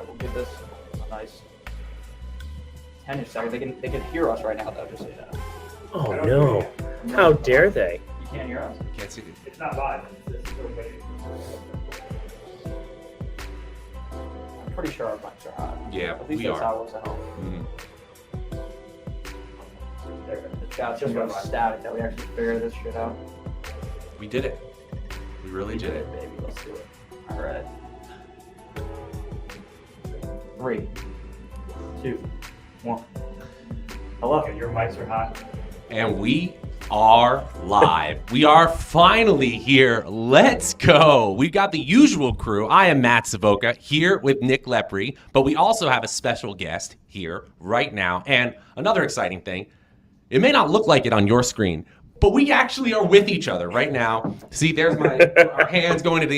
right, we'll give this a nice 10-ish second. They can hear us right now, though, just so you know. Oh, no. How dare they? You can't hear us. Can't see it. It's not live. It's still waiting. I'm pretty sure our mics are hot. Yeah, At least we that's are. how it was at home. There. The chat's just going static that we actually figured this shit out. We did it. We really did it. Baby, let's do it. All right. 3, 2, 1. Hello. Okay, your mics are hot. And we are live. We are finally here. Let's go. We've got the usual crew. I am Matt Savoca here with Nick Lepri, but we also have a special guest here right now. And another exciting thing, it may not look like it on your screen, but we actually are with each other right now. See, there's our hands going into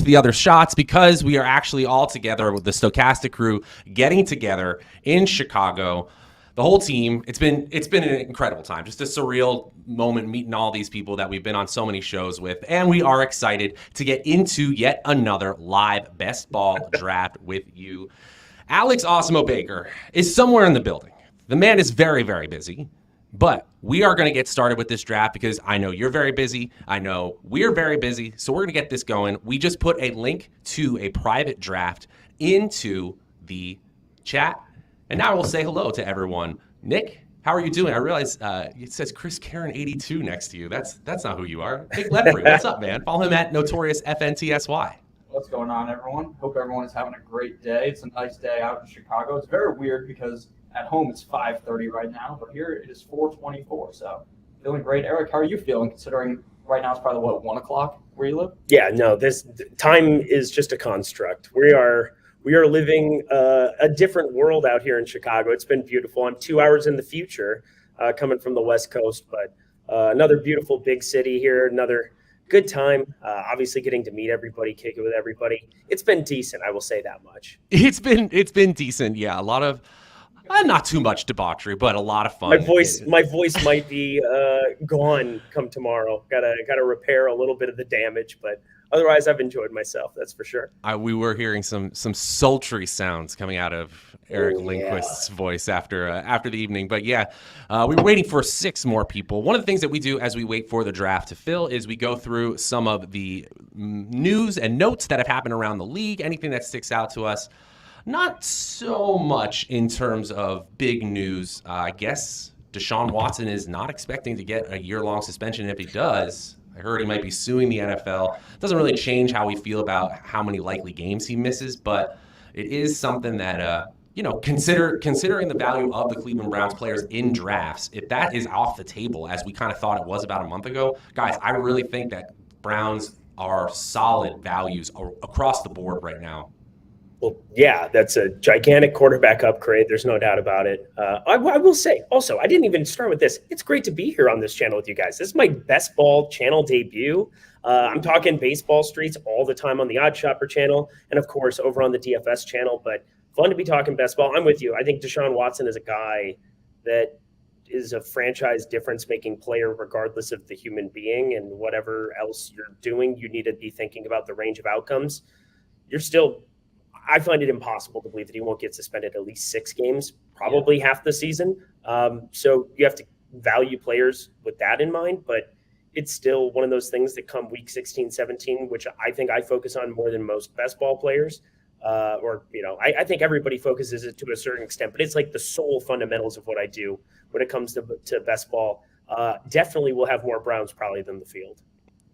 the other shots because we are actually all together with the Stokastic crew getting together in Chicago. The whole team, it's been an incredible time, just a surreal moment meeting all these people that we've been on so many shows with, and we are excited to get into yet another live best ball draft with you. Alex Awesemo Baker is somewhere in the building. The man is very, very busy, but we are going to get started with this draft because I know you're very busy. I know we're very busy, so we're going to get this going. We just put a link to a private draft into the chat. And now we'll say hello to everyone. Nick, how are you doing? I realize it says Chris Karen 82 next to you. That's not who you are. Nick Lepri, what's up, man? Follow him at Notorious FNTSY. What's going on, everyone? Hope everyone is having a great day. It's a nice day out in Chicago. It's very weird because at home it's 5:30 right now, but here it is 4:24. So feeling great. Eric, how are you feeling considering right now it's probably, 1 o'clock where you live? Yeah, no, this time is just a construct. We are living a different world out here in Chicago. It's been beautiful. I'm 2 hours in the future coming from the West Coast, but another beautiful big city here, another good time. Obviously getting to meet everybody, kick it with everybody. It's been decent, I will say that much. It's been decent, yeah. A lot of not too much debauchery, but a lot of fun. My voice might be gone come tomorrow. Gotta repair a little bit of the damage, but otherwise, I've enjoyed myself. That's for sure. We were hearing some sultry sounds coming out of Eric Lindquist's voice after the evening. But yeah, we were waiting for 6 more people. One of the things that we do as we wait for the draft to fill is we go through some of the news and notes that have happened around the league, anything that sticks out to us. Not so much in terms of big news. I guess Deshaun Watson is not expecting to get a year-long suspension. If he does, I heard he might be suing the NFL. Doesn't really change how we feel about how many likely games he misses, but it is something that, considering the value of the Cleveland Browns players in drafts, if that is off the table, as we kind of thought it was about a month ago, guys, I really think that Browns are solid values across the board right now. Well, yeah, that's a gigantic quarterback upgrade. There's no doubt about it. I will say, also, I didn't even start with this. It's great to be here on this channel with you guys. This is my best ball channel debut. I'm talking baseball streets all the time on the Odd Shopper channel and, of course, over on the DFS channel. But fun to be talking best ball. I'm with you. I think Deshaun Watson is a guy that is a franchise difference-making player regardless of the human being and whatever else you're doing. You need to be thinking about the range of outcomes. I find it impossible to believe that he won't get suspended at least 6 games, probably half the season. So you have to value players with that in mind, but it's still one of those things that come week 16, 17, which I think I focus on more than most best ball players. I think everybody focuses it to a certain extent, but it's like the sole fundamentals of what I do when it comes to best ball. Definitely will have more Browns probably than the field.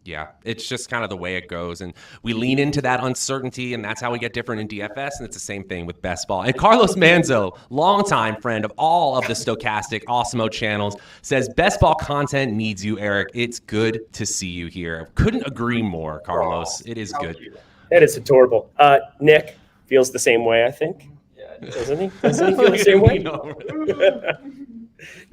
Yeah, it's just kind of the way it goes. And we lean into that uncertainty, and that's how we get different in DFS, and it's the same thing with best ball. And Carlos Manzo, longtime friend of all of the Stokastic Awesemo channels, says best ball content needs you, Eric. It's good to see you here. Couldn't agree more, Carlos. It is good. That is adorable. Nick feels the same way, I think. Yeah, doesn't he? Doesn't he feel the same way?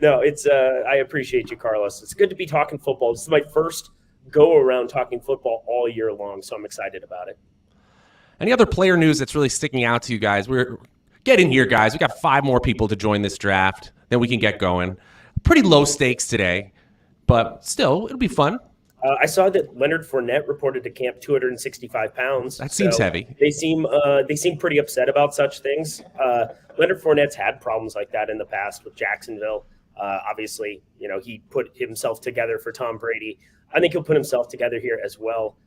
No, it's I appreciate you, Carlos. It's good to be talking football. This is my first go around talking football all year long, so I'm excited about it. Any other player news that's really sticking out to you guys? Get in here, guys. We got 5 more people to join this draft. Then we can get going. Pretty low stakes today, but still, it'll be fun. I saw that Leonard Fournette reported to camp 265 pounds. That seems heavy. They seem pretty upset about such things. Leonard Fournette's had problems like that in the past with Jacksonville. Obviously, he put himself together for Tom Brady. I think he'll put himself together here as well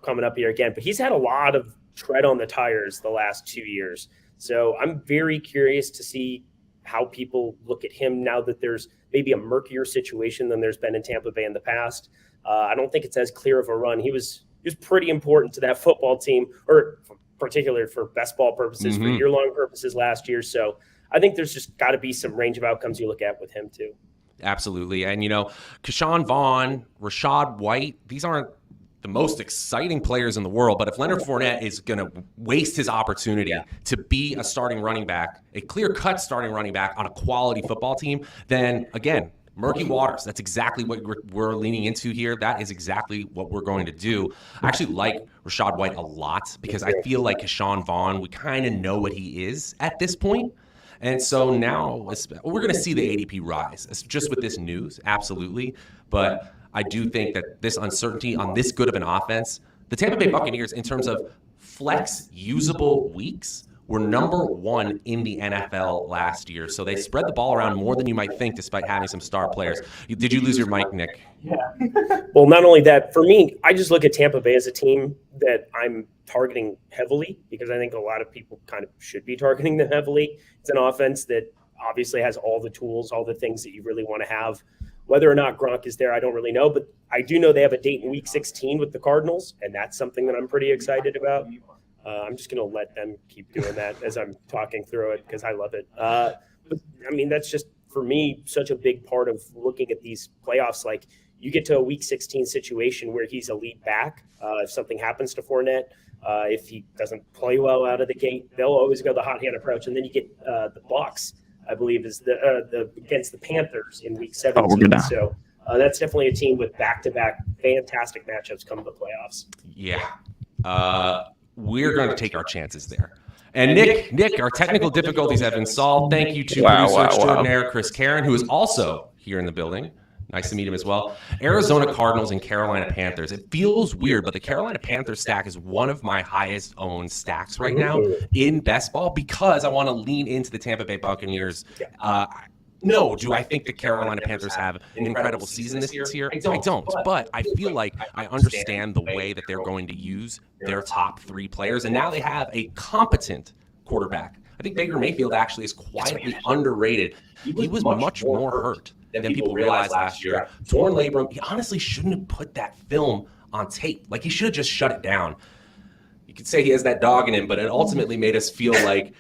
coming up here again. But he's had a lot of tread on the tires the last 2 years. So I'm very curious to see how people look at him now that there's maybe a murkier situation than there's been in Tampa Bay in the past. I don't think it's as clear of a run. He was pretty important to that football team, or particularly for best ball purposes, for year-long purposes last year. So I think there's just got to be some range of outcomes you look at with him too. Absolutely. And, Keyshawn Vaughn, Rachaad White, these aren't the most exciting players in the world, but if Leonard Fournette is going to waste his opportunity to be a starting running back, a clear-cut starting running back on a quality football team, then, again, murky waters. That's exactly what we're leaning into here. That is exactly what we're going to do. I actually like Rachaad White a lot because I feel like Keyshawn Vaughn, we kind of know what he is at this point. And so now we're going to see the ADP rise just with this news, absolutely. But I do think that this uncertainty on this good of an offense, the Tampa Bay Buccaneers, in terms of flex usable weeks, were number 1 in the NFL last year. So they spread the ball around more than you might think despite having some star players. Did you lose your mic, Nick? Yeah. Well, not only that, for me, I just look at Tampa Bay as a team that I'm targeting heavily because I think a lot of people kind of should be targeting them heavily. It's an offense that obviously has all the tools, all the things that you really want to have. Whether or not Gronk is there, I don't really know, but I do know they have a date in Week 16 with the Cardinals, and that's something that I'm pretty excited about. I'm just going to let them keep doing that as I'm talking through it because I love it. But, that's just, for me, such a big part of looking at these playoffs. Like, you get to a Week 16 situation where he's a lead back. If something happens to Fournette, if he doesn't play well out of the gate, they'll always go the hot hand approach. And then you get the Bucs, I believe, is the against the Panthers in Week 17. So that's definitely a team with back-to-back fantastic matchups come to the playoffs. Yeah. We're going to take our chances there. And Nick, our technical difficulties have been solved. Thank you to producer extraordinaire Chris Karen, who is also here in the building. Nice to meet him as well. Arizona Cardinals and Carolina Panthers. It feels weird, but the Carolina Panthers stack is one of my highest owned stacks right now in best ball because I want to lean into the Tampa Bay Buccaneers. No, do I think the Carolina Panthers have an incredible season this year? I don't, but I feel like I understand the way that they're going to use their top 3 players, and now they have a competent quarterback. I think Baker Mayfield actually is quietly underrated. He was much more hurt than people realized last year. Torn labrum, he honestly shouldn't have put that film on tape. Like, he should have just shut it down. You could say he has that dog in him, but it ultimately made us feel like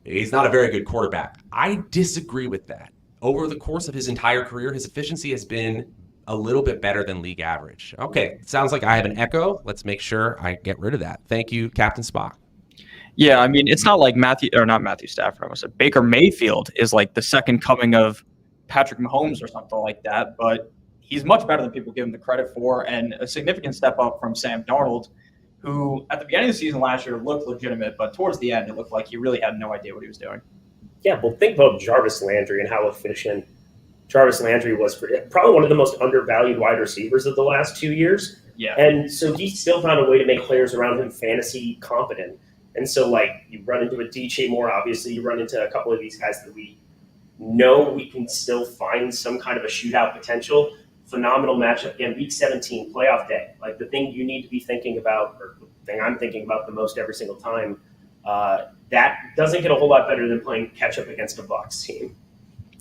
he's not a very good quarterback. I disagree with that. Over the course of his entire career, his efficiency has been a little bit better than league average. Okay, sounds like I have an echo. Let's make sure I get rid of that. Thank you, Captain Spock. Yeah, it's not like not Matthew Stafford. I almost said Baker Mayfield is like the second coming of Patrick Mahomes or something like that, but he's much better than people give him the credit for, and a significant step up from Sam Darnold, who at the beginning of the season last year looked legitimate, but towards the end it looked like he really had no idea what he was doing. Yeah, well, think about Jarvis Landry and how efficient Jarvis Landry was for probably one of the most undervalued wide receivers of the last 2 years. Yeah. And so he still found a way to make players around him fantasy competent. And so, you run into a DJ Moore, obviously, you run into a couple of these guys that we know we can still find some kind of a shootout potential. Phenomenal matchup. Again, Week 17, playoff day. The thing you need to be thinking about, or the thing I'm thinking about the most every single time, that doesn't get a whole lot better than playing catch-up against a Bucs team.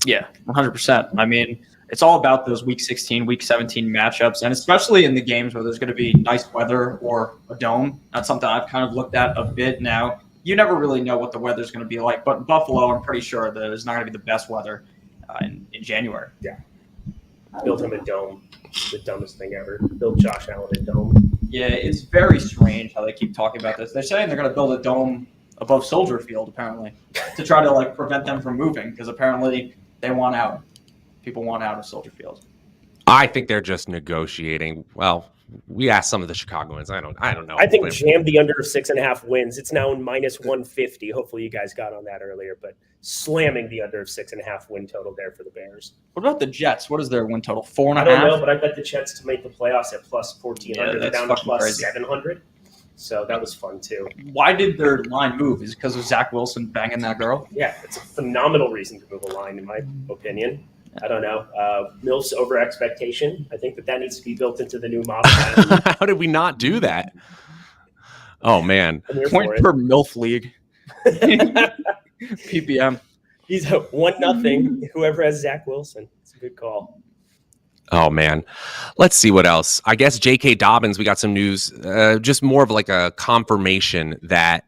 Yeah, 100%. It's all about those Week 16, Week 17 matchups, and especially in the games where there's going to be nice weather or a dome. That's something I've kind of looked at a bit now. You never really know what the weather's going to be like, but in Buffalo, I'm pretty sure that it's not going to be the best weather in January. Yeah. Build him a dome. The dumbest thing ever. Build Josh Allen a dome. Yeah, it's very strange how they keep talking about this. They're saying they're going to build a dome above Soldier Field, apparently, to try to prevent them from moving, because apparently they want out. People want out of Soldier Field. I think they're just negotiating. Well, we asked some of the Chicagoans. I don't know. I think jammed the under of 6.5 wins. It's now minus 150. Hopefully you guys got on that earlier, but slamming the under of 6.5 win total there for the Bears. What about the Jets? What is their win total? 4.5? I don't know, but I bet the Jets to make the playoffs at plus 1,400. Yeah, that's down to fucking plus crazy. 700. So that was fun too. Why did their line move? Is it because of Zach Wilson banging that girl? Yeah, it's a phenomenal reason to move a line, in my opinion. I don't know. Milf's over expectation. I think that needs to be built into the new model. How did we not do that? Oh, man. Point per MILF league. PPM. He's 1-0. Whoever has Zach Wilson. It's a good call. Oh, man. Let's see what else. I guess J.K. Dobbins, we got some news, just more of like a confirmation that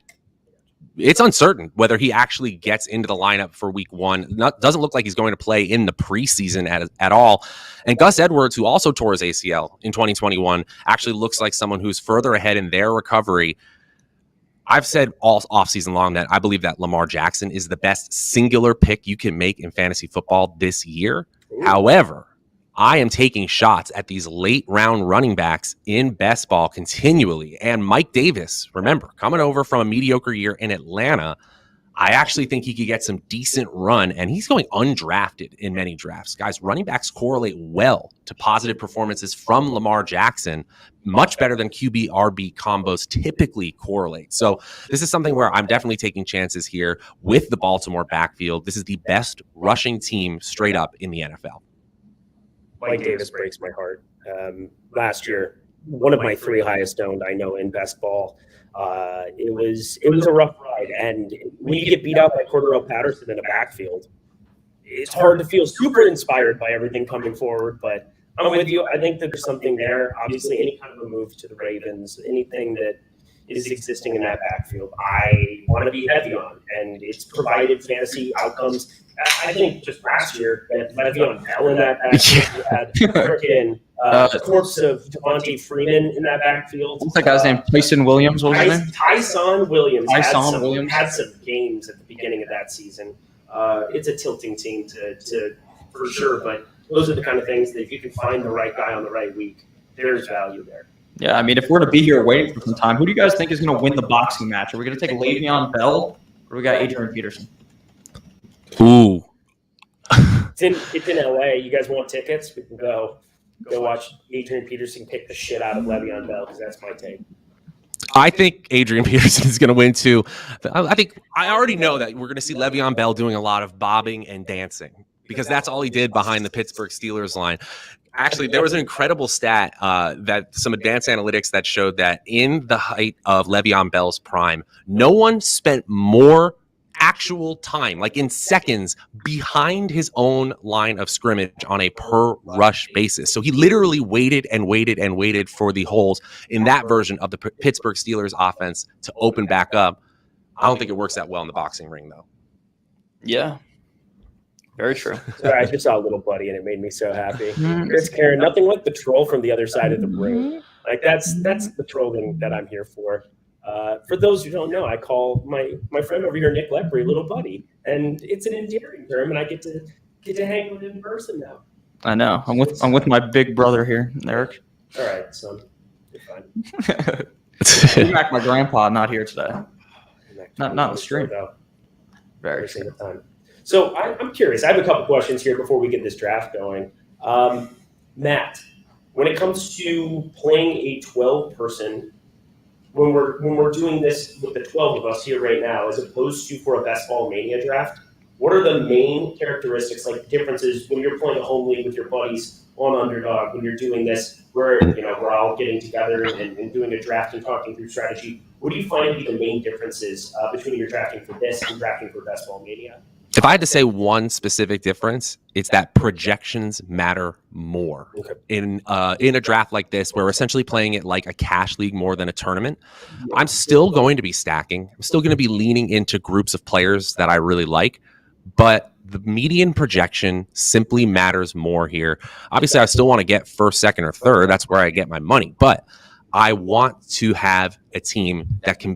it's uncertain whether he actually gets into the lineup for week 1. Doesn't look like he's going to play in the preseason at all. And Gus Edwards, who also tore his ACL in 2021, actually looks like someone who's further ahead in their recovery. I've said all offseason long that I believe that Lamar Jackson is the best singular pick you can make in fantasy football this year. Ooh. However, I am taking shots at these late round running backs in best ball continually. And Mike Davis, remember, coming over from a mediocre year in Atlanta, I actually think he could get some decent run, and he's going undrafted in many drafts. Guys, running backs correlate well to positive performances from Lamar Jackson, much better than QB-RB combos typically correlate. So this is something where I'm definitely taking chances here with the Baltimore backfield. This is the best rushing team straight up in the NFL. Mike Davis breaks my heart. Last year, one of my 3 highest owned, I know, in best ball. It was a rough ride, and when you get beat out by Cordero Patterson in a backfield, it's hard to feel super inspired by everything coming forward. But I'm with you. I think that there's something there. Obviously, any kind of a move to the Ravens, anything that is existing in that backfield, I want to be heavy on, and it's provided fantasy outcomes. I think just last year that Le'Veon Bell in that backfield, you had freaking the corpse of Devontae Freeman in that backfield. What's that guy's name? Tyson Williams? What was his name? Tyson Williams. Tyson Williams had some games at the beginning of that season. It's a tilting team to for sure, but those are the kind of things that if you can find the right guy on the right week, there's value there. Yeah, I mean, if we're to be here waiting for some time, who do you guys think is going to win the boxing match? Are we going to take Le'Veon Bell, or we got Adrian Peterson? Ooh. It's in LA. You guys want tickets? We can go watch Adrian Peterson kick the shit out of Le'Veon Bell, because that's my take. I think Adrian Peterson is going to win too. I already know that we're going to see Le'Veon Bell doing a lot of bobbing and dancing, because that's all he did behind the Pittsburgh Steelers line. Actually, there was an incredible stat that some advanced analytics that showed that in the height of Le'Veon Bell's prime, no one spent more actual time, like in seconds, behind his own line of scrimmage on a per rush basis. So he literally waited and waited and waited for the holes in that version of the Pittsburgh Steelers offense to open back up. I don't think it works that well in the boxing ring, though. Yeah. Very true. Sorry, I just saw a little buddy and it made me so happy. Chris Karen, nothing like the troll from the other side of the room. Like that's the trolling that I'm here for. For those who don't know, I call my friend over here, Nick Lepri, little buddy, and it's an endearing term, and I get to hang with him in person now. I know. I'm with my big brother here, Eric. All right, son, you're fine. My grandpa not here today. Not on the stream. Very every single time. So I'm curious. I have a couple questions here before we get this draft going. Matt, when it comes to playing a 12-person, when we're doing this with the 12 of us here right now, as opposed to for a Best Ball Mania draft, what are the main characteristics, like differences when you're playing a home league with your buddies on Underdog, when you're doing this, where we're all getting together and doing a draft and talking through strategy? What do you find to be the main differences between your drafting for this and drafting for Best Ball Mania? If I had to say one specific difference, it's that projections matter more in a draft like this, where we're essentially playing it like a cash league more than a tournament. I'm still going to be stacking. I'm still going to be leaning into groups of players that I really like, but the median projection simply matters more here. Obviously, I still want to get first, second, or third. That's where I get my money, but I want to have a team that can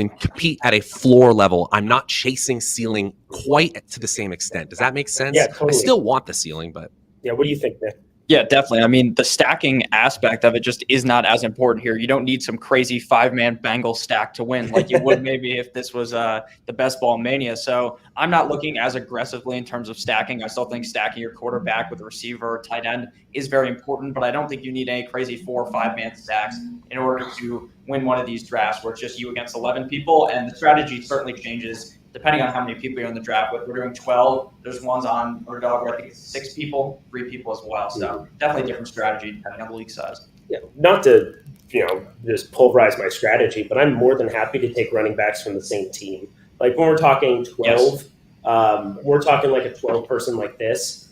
compete at a floor level. I'm not chasing ceiling quite to the same extent. Does that make sense? Yeah, totally. I still want the ceiling, but yeah. What do you think, Nick? Yeah, definitely. I mean, the stacking aspect of it just is not as important here. You don't need some crazy 5-man Bengal stack to win like you would maybe if this was the best ball mania. So I'm not looking as aggressively in terms of stacking. I still think stacking your quarterback with a receiver or tight end is very important, but I don't think you need any crazy 4 or 5-man stacks in order to win one of these drafts where it's just you against 11 people. And the strategy certainly changes depending on how many people you're in the draft with. We're doing 12. There's ones on Underdog where I think it's 6 people, 3 people as well. So definitely different strategy depending on the league size. Yeah, not to just pulverize my strategy, but I'm more than happy to take running backs from the same team. Like when we're talking 12, we're talking like a 12 person like this.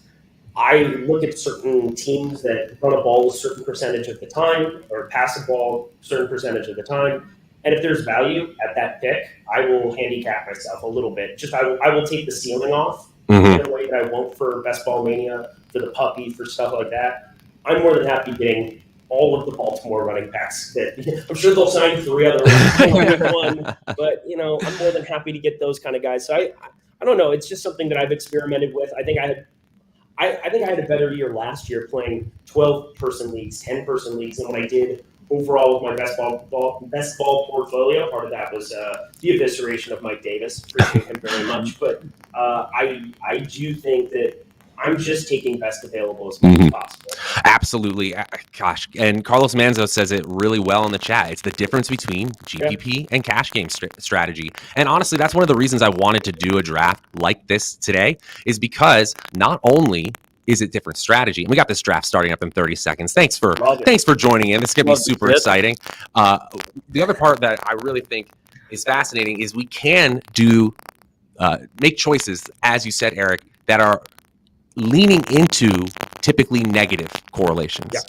I look at certain teams that run a ball a certain percentage of the time or pass a ball a certain percentage of the time. And if there's value at that pick, I will handicap myself a little bit. Just I will take the ceiling off in a way that I won't for Best Ball Mania, for the puppy, for stuff like that. I'm more than happy getting all of the Baltimore running backs. That I'm sure they'll sign 3 other one, but I'm more than happy to get those kind of guys. So I don't know. It's just something that I've experimented with. I think I had a better year last year playing 12-person leagues, 10-person leagues than what I did overall with my best ball portfolio. Part of that was the evisceration of Mike Davis. Appreciate him very much. But I do think that I'm just taking best available as much as possible. Absolutely. Gosh. And Carlos Manzo says it really well in the chat. It's the difference between GPP and cash game strategy. And honestly, that's one of the reasons I wanted to do a draft like this today, is because not only is it different strategy, and we got this draft starting up in 30 seconds. Thanks for joining in. It's going to be super exciting. The other part that I really think is fascinating is we can do make choices, as you said, Eric, that are leaning into typically negative correlations. Yeah.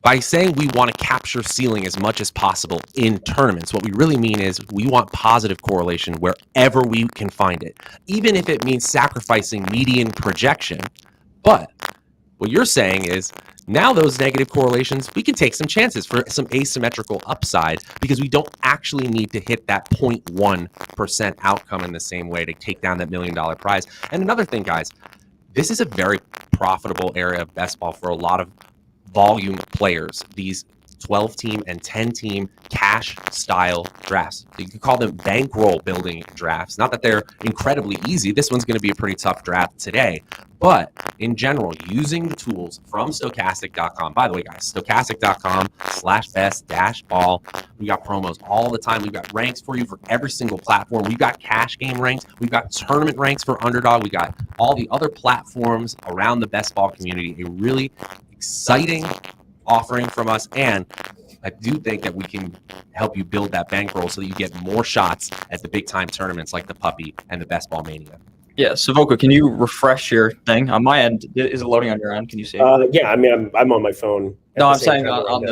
By saying we want to capture ceiling as much as possible in tournaments, what we really mean is we want positive correlation wherever we can find it, even if it means sacrificing median projection. But what you're saying is now those negative correlations, we can take some chances for some asymmetrical upside because we don't actually need to hit that 0.1% outcome in the same way to take down that $1 million prize. And another thing, guys, this is a very profitable area of best ball for a lot of volume players. These 12-team and 10-team cash style drafts. You can call them bankroll building drafts. Not that they're incredibly easy. This one's going to be a pretty tough draft today. But in general, using the tools from Stokastic.com. By the way, guys, Stokastic.com/best-ball. We got promos all the time. We've got ranks for you for every single platform. We've got cash game ranks. We've got tournament ranks for Underdog. We got all the other platforms around the best ball community. A really exciting offering from us, and I do think that we can help you build that bankroll so that you get more shots at the big time tournaments like the Puppy and the Best Ball Mania. Yeah, Savoca, can you refresh your thing on my end? Is it loading on your end? Can you see? Yeah, I mean, I'm on my phone. No, I'm saying on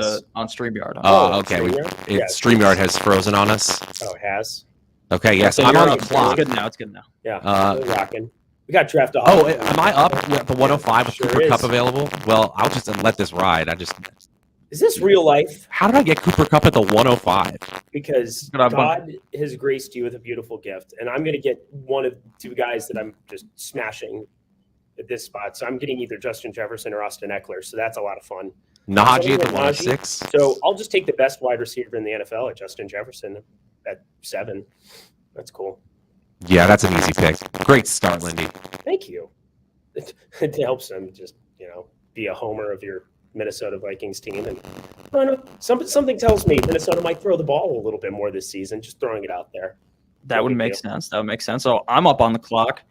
StreamYard. Okay. StreamYard has frozen on us. Oh, it has. Okay, yes, I'm on the clock. It's good now. Yeah, we're rocking. We got draft off. Oh, am I up at the 105 with Cooper Cup available? Well, I'll just let this ride. Is this real life? How did I get Cooper Cup at the 105? Because God has graced you with a beautiful gift, and I'm going to get one of 2 guys that I'm just smashing at this spot. So I'm getting either Justin Jefferson or Austin Eckler. So that's a lot of fun. Najee at the 106. So I'll just take the best wide receiver in the NFL at Justin Jefferson at 7. That's cool. Yeah, that's an easy pick. Great start, Lindy. Thank you. It helps him just, be a homer of your Minnesota Vikings team. And I don't know, something tells me Minnesota might throw the ball a little bit more this season, just throwing it out there. That would make sense. So I'm up on the clock.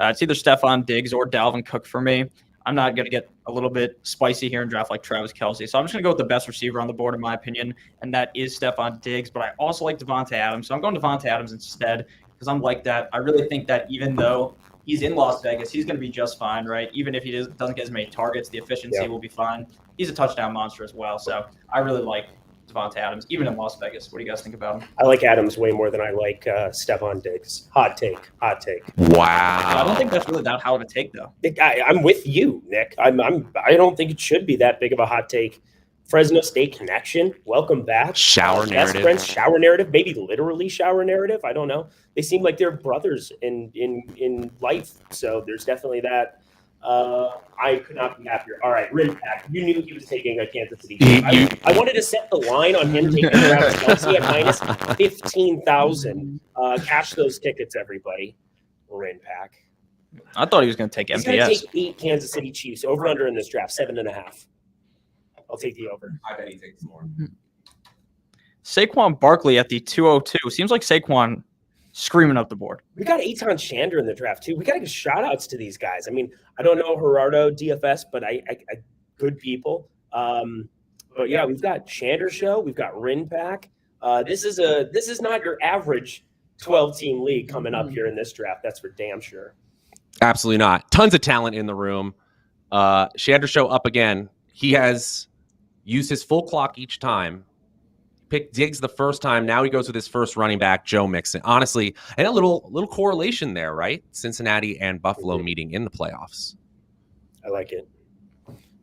It's either Stephon Diggs or Dalvin Cook for me. I'm not going to get a little bit spicy here and draft like Travis Kelce. So I'm just going to go with the best receiver on the board, in my opinion, and that is Stephon Diggs. But I also like Devontae Adams. So I'm going Devontae Adams instead because I'm like that. I really think that even though he's in Las Vegas, he's going to be just fine, right? Even if he doesn't get as many targets, the efficiency will be fine. He's a touchdown monster as well. So I really like Devontae Adams, even in Las Vegas. What do you guys think about him? I like Adams way more than I like Stephon Diggs. Hot take. Wow. I don't think that's really that hot of a take, though. I'm with you, Nick. I don't think it should be that big of a hot take. Fresno State connection. Welcome back. Shower narrative. Best friends, shower narrative. Maybe literally shower narrative. I don't know. They seem like they're brothers in life. So there's definitely that. I could not be happier. All right, Rinpack, you knew he was taking a Kansas City game. I wanted to set the line on him taking Travis Kelce at minus 15,000. Cash those tickets, everybody. Rinpack. I thought he was going to take He's going to MVS. take 8 Kansas City Chiefs over under in this draft, 7.5. I'll take the over. I bet he takes more. Saquon Barkley at the 202. Seems like Saquon screaming up the board. We got Eitan Shander in the draft, too. We got to give shout-outs to these guys. I mean, I don't know Gerardo, DFS, but I good people. But, yeah, we've got Shander Show. We've got Rinpack. This is not your average 12-team league coming up here in this draft. That's for damn sure. Absolutely not. Tons of talent in the room. Shander Show up again. He has used his full clock each time. Picked Diggs the first time. Now he goes with his first running back, Joe Mixon. Honestly, and a little correlation there, right? Cincinnati and Buffalo meeting in the playoffs. I like it.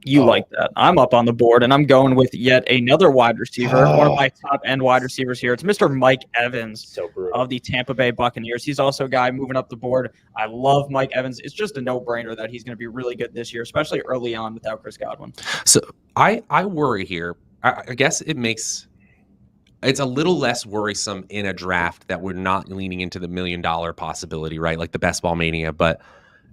You like that. I'm up on the board, and I'm going with yet another wide receiver, one of my top-end wide receivers here. It's Mr. Mike Evans So brutal. of the Tampa Bay Buccaneers. He's also a guy moving up the board. I love Mike Evans. It's just a no-brainer that he's going to be really good this year, especially early on without Chris Godwin. So I worry here. I guess it's a little less worrisome in a draft that we're not leaning into the $1 million possibility, right? Like the best ball mania, but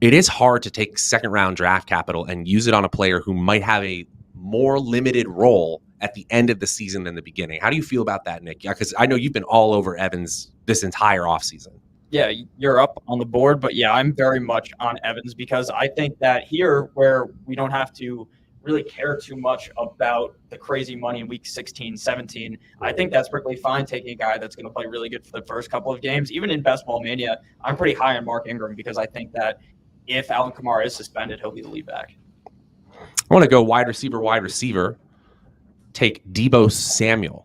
it is hard to take second round draft capital and use it on a player who might have a more limited role at the end of the season than the beginning. How do you feel about that, Nick? Yeah, because I know you've been all over Evans this entire offseason. Yeah, you're up on the board, but yeah, I'm very much on Evans because I think that here where we don't have to really care too much about the crazy money in week 16, 17, I think that's perfectly fine taking a guy that's going to play really good for the first couple of games. Even in Best Ball Mania, I'm pretty high on Mark Ingram because I think that if Alvin Kamara is suspended, he'll be the lead back. I want to go wide receiver, take Deebo Samuel.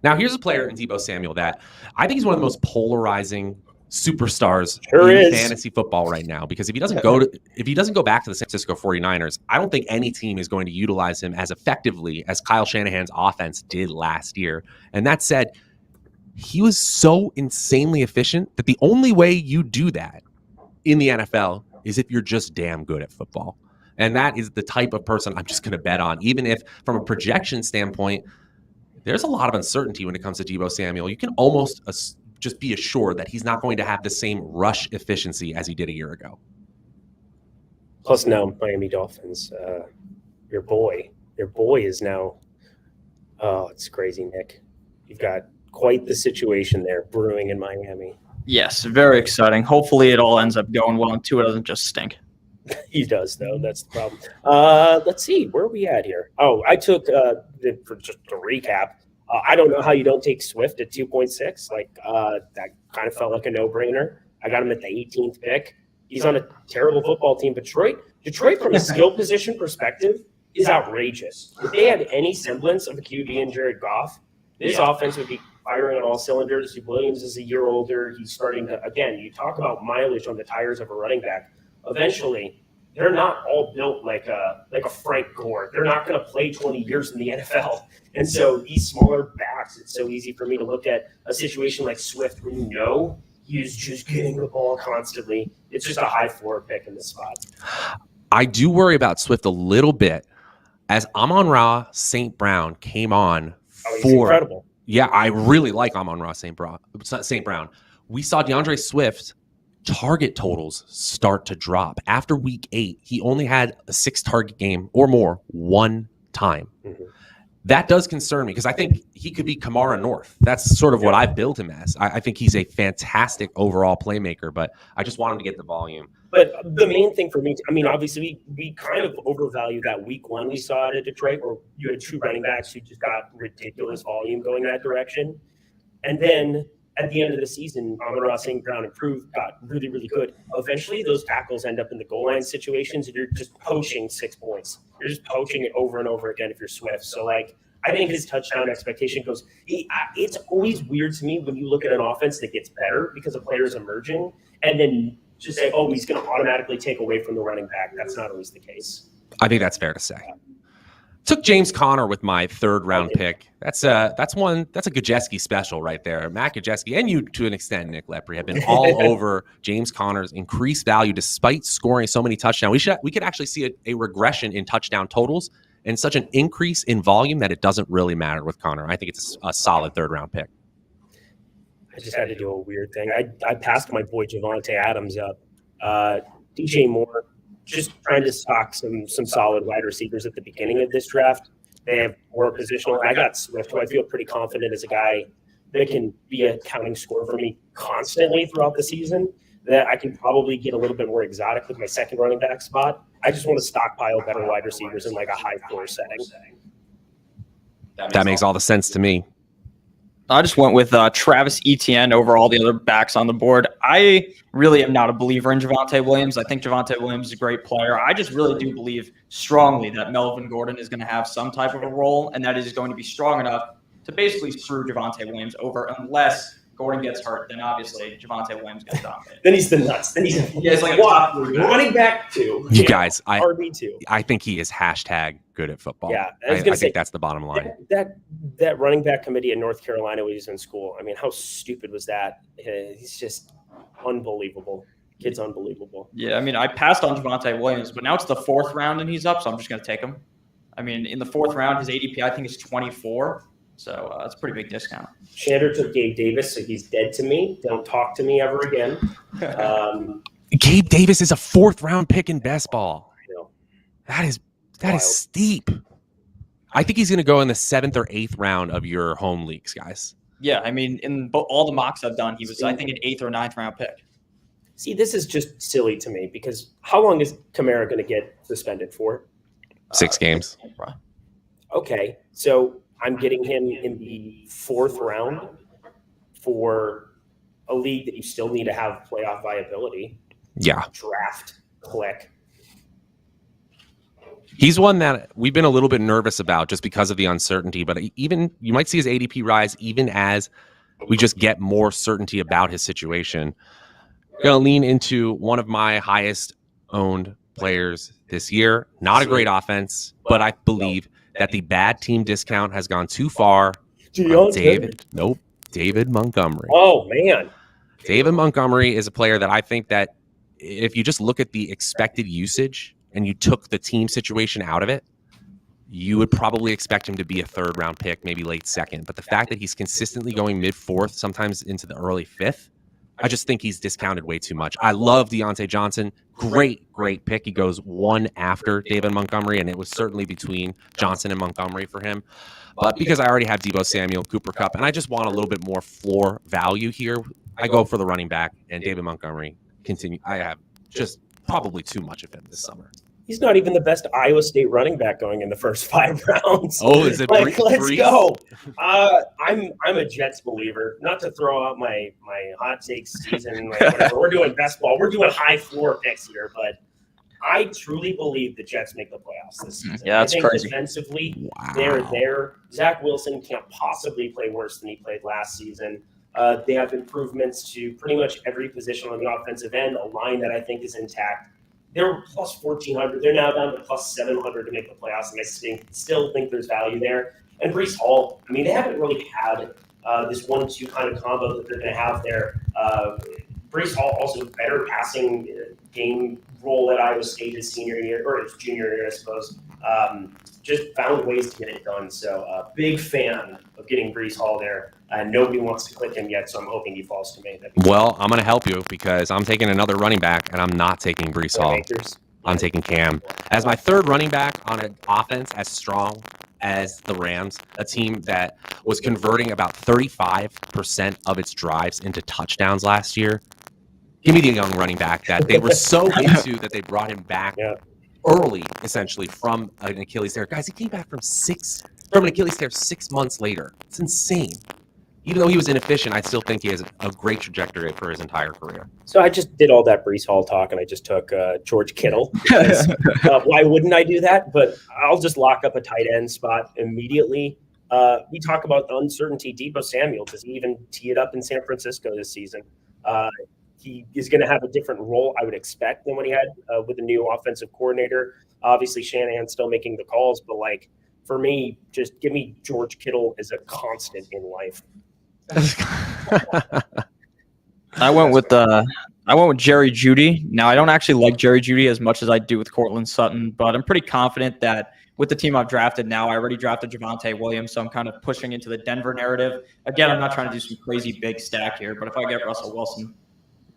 Now, here's a player in Deebo Samuel that I think he's one of the most polarizing superstars in fantasy football right now, because if he doesn't go back to the San Francisco 49ers, I don't think any team is going to utilize him as effectively as Kyle Shanahan's offense did last year. And that said, he was so insanely efficient that the only way you do that in the NFL is if you're just damn good at football. And that is the type of person I'm just going to bet on, even if from a projection standpoint, there's a lot of uncertainty when it comes to Deebo Samuel. You can almost just be assured that he's not going to have the same rush efficiency as he did a year ago. Plus now Miami Dolphins, your boy is now, oh, it's crazy, Nick. You've got quite the situation there brewing in Miami. Yes, very exciting. Hopefully it all ends up going well and Tua doesn't just stink. He does, though. That's the problem. Let's see. Where are we at here? Oh, I took, for just to recap, I don't know how you don't take Swift at 2.6. Like, that kind of felt like a no-brainer. I got him at the 18th pick. He's on a terrible football team. Detroit, from a skill position perspective, is outrageous. If they had any semblance of a QB in Jared Goff, this offense would be firing on all cylinders. Williams is a year older. He's starting to, again, you talk about mileage on the tires of a running back. Eventually, they're not all built like a Frank Gore. They're not going to play 20 years in the NFL. And so these smaller backs, it's so easy for me to look at a situation like Swift where you know he's just getting the ball constantly. It's just a high floor pick in this spot. I do worry about Swift a little bit as Amon-Ra St. Brown came on He's incredible. Yeah, I really like Amon-Ra St. Brown. We saw DeAndre Swift target totals start to drop. After week 8, he only had a 6-target game or more one time. Mm-hmm. That does concern me because I think he could be Kamara North. That's sort of what I built him as. I think he's a fantastic overall playmaker, but I just want him to get the volume. But the main thing for me, I mean, obviously we kind of overvalue that week 1 we saw at Detroit where you had 2 running backs who just got ridiculous volume going that direction. And then at the end of the season, Amon-Ra St. Brown improved, got really, really good. Eventually, those tackles end up in the goal line situations, and you're just poaching 6 points. You're just poaching it over and over again if you're Swift. So, like, I think his touchdown expectation goes – it's always weird to me when you look at an offense that gets better because a player is emerging, and then just say, oh, he's going to automatically take away from the running back. That's not always the case. I think that's fair to say. Took James Conner with my 3rd round pick. That's a Gajewski special right there. Matt Gajewski, and you to an extent, Nick Lepri, have been all over James Conner's increased value despite scoring so many touchdowns. We could actually see a regression in touchdown totals and such an increase in volume that it doesn't really matter with Conner. I think it's a solid 3rd round pick. I just had to do a weird thing. I passed my boy Javonte Adams up. DJ Moore, just trying to stock some solid wide receivers at the beginning of this draft. They have more positional. I got Swift, who I feel pretty confident is a guy that can be a counting scorer for me constantly throughout the season, that I can probably get a little bit more exotic with my 2nd running back spot. I just want to stockpile better wide receivers in like a high floor setting. That makes all the sense to me. I just went with Travis Etienne over all the other backs on the board. I really am not a believer in Javonte Williams. I think Javonte Williams is a great player. I just really do believe strongly that Melvin Gordon is going to have some type of a role, and that it is going to be strong enough to basically screw Javonte Williams over, unless Gordon gets hurt. Then obviously Javonte Williams gets dominated. Then he's the nuts. Then he's like a top running back 2. You guys, RB2. I think he is hashtag good at football. Yeah, I think that's the bottom line. That running back committee in North Carolina when he was in school, I mean, how stupid was that? He's just unbelievable. Kid's unbelievable. Yeah, I mean, I passed on Javonte Williams, but now it's the 4th round and he's up, so I'm just going to take him. I mean, in the 4th round, his ADP I think is 24, so that's a pretty big discount. Shander took Gabe Davis, so he's dead to me. Don't talk to me ever again. Gabe Davis is a 4th round pick in best ball. I know. That is steep. I think he's going to go in the 7th or 8th round of your home leagues, guys. Yeah, I mean, in all the mocks I've done, he was, I think, an 8th or 9th round pick. See, this is just silly to me because how long is Kamara going to get suspended for? 6 games. Okay, so I'm getting him in the 4th round for a league that you still need to have playoff viability. Yeah. Draft, click. He's one that we've been a little bit nervous about just because of the uncertainty, but even you might see his ADP rise even as we just get more certainty about his situation. I'm going to lean into one of my highest owned players this year. Not a great offense, but I believe that the bad team discount has gone too far. David Montgomery. Oh, man. David Montgomery is a player that I think that if you just look at the expected usage and you took the team situation out of it, you would probably expect him to be a 3rd round pick, maybe late 2nd. But the fact that he's consistently going mid 4th, sometimes into the early 5th, I just think he's discounted way too much. I love Deontay Johnson. Great pick. He goes 1 after David Montgomery, and it was certainly between Johnson and Montgomery for him. But because I already have Deebo Samuel, Cooper Kupp, and I just want a little bit more floor value here, I go for the running back, and David Montgomery continue. I have just probably too much of him this summer. He's not even the best Iowa State running back going in the first 5 rounds. Oh, is it? Let's go. I'm a Jets believer. Not to throw out my hot takes season, like whatever. We're doing best ball. We're doing high floor picks here, but I truly believe the Jets make the playoffs this season. Yeah, that's crazy. Defensively, they're there. Zach Wilson can't possibly play worse than he played last season. They have improvements to pretty much every position on the offensive end, a line that I think is intact. They're plus 1,400. They're now down to plus 700 to make the playoffs, and I still think there's value there. And Breece Hall, I mean, they haven't really had this 1-2 kind of combo that they're going to have there. Breece Hall also better passing game role at Iowa State his senior year, or his junior year, I suppose. Just found ways to get it done. So big fan of getting Breece Hall there. Nobody wants to click him yet, so I'm hoping he falls to me. Well, I'm going to help you because I'm taking another running back, and I'm not taking Breece Hall. I'm taking Cam. As my 3rd running back on an offense as strong as the Rams, a team that was converting about 35% of its drives into touchdowns last year. Give me the young running back that they were so into that they brought him back early, essentially, from an Achilles tear. Guys, he came back from an Achilles tear 6 months later. It's insane. Even though he was inefficient, I still think he has a great trajectory for his entire career. So I just did all that Breece Hall talk, and I just took George Kittle. Because, why wouldn't I do that? But I'll just lock up a tight end spot immediately. We talk about the uncertainty. Deebo Samuel, does he even tee it up in San Francisco this season? He is going to have a different role, I would expect, than what he had with the new offensive coordinator. Obviously, Shanahan's still making the calls, but For me, just give me George Kittle as a constant in life. I went with Jerry Jeudy. Now, I don't actually like Jerry Jeudy as much as I do with Cortland Sutton, but I'm pretty confident that with the team I've drafted now, I already drafted Javonte Williams, so I'm kind of pushing into the Denver narrative. Again, I'm not trying to do some crazy big stack here, but if I get Russell Wilson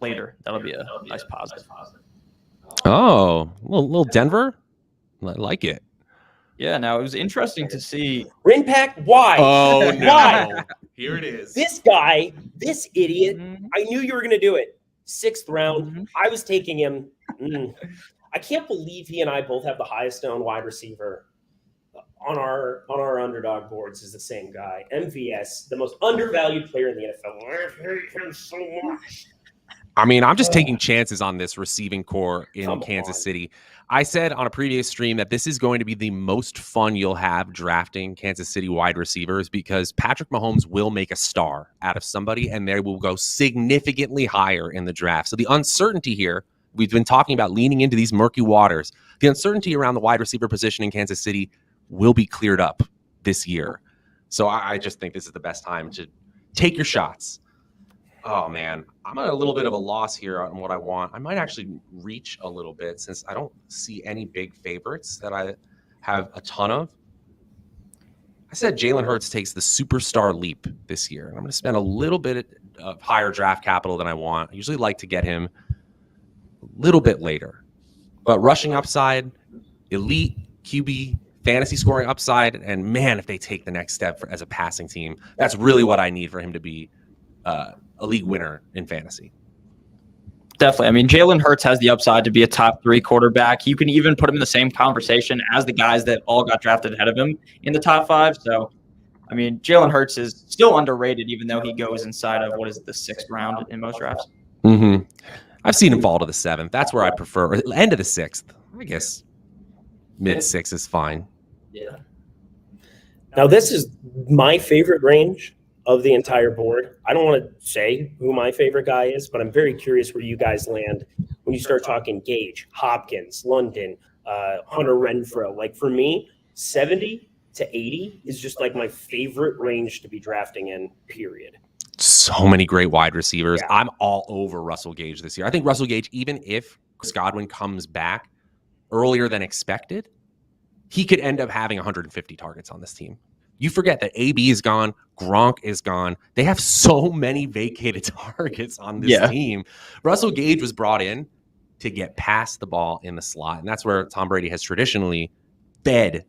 later, that'll be a nice positive. Oh, little Denver. I like it. Yeah, now it was interesting to see. Rinpack, why? Oh, no. Why? Here it is. This guy, this idiot, I knew you were going to do it. 6th round. I was taking him. I can't believe he and I both have the highest owned wide receiver on our underdog boards is the same guy. MVS, the most undervalued player in the NFL. I hate him so much. I mean, I'm just taking chances on this receiving core in Come Kansas on. City. I said on a previous stream that this is going to be the most fun you'll have drafting Kansas City wide receivers because Patrick Mahomes will make a star out of somebody and they will go significantly higher in the draft. So the uncertainty here, we've been talking about leaning into these murky waters. The uncertainty around the wide receiver position in Kansas City will be cleared up this year. So I just think this is the best time to take your shots. Oh, man, I'm at a little bit of a loss here on what I want. I might actually reach a little bit since I don't see any big favorites that I have a ton of. I said Jalen Hurts takes the superstar leap this year, and I'm going to spend a little bit of higher draft capital than I want. I usually like to get him a little bit later. But rushing upside, elite QB, fantasy scoring upside, and man, if they take the next step as a passing team, that's really what I need for him to be a league winner in fantasy. Definitely. I mean, Jalen Hurts has the upside to be a top 3 quarterback. You can even put him in the same conversation as the guys that all got drafted ahead of him in the top 5. So, I mean, Jalen Hurts is still underrated, even though he goes inside of, what is it, the 6th round in most drafts? I've seen him fall to the 7th. That's where I prefer. Or end of the 6th. I guess mid-6 is fine. Yeah. Now, this is my favorite range of the entire board. I don't want to say who my favorite guy is, but I'm very curious where you guys land when you start talking Gage, Hopkins, London, Hunter Renfrow. Like for me, 70 to 80 is just like my favorite range to be drafting in, period. So many great wide receivers. Yeah. I'm all over Russell Gage this year. I think Russell Gage, even if Chris Godwin comes back earlier than expected, he could end up having 150 targets on this team. You forget that AB is gone, Gronk is gone. They have so many vacated targets on this team. Russell Gage was brought in to get past the ball in the slot, and that's where Tom Brady has traditionally fed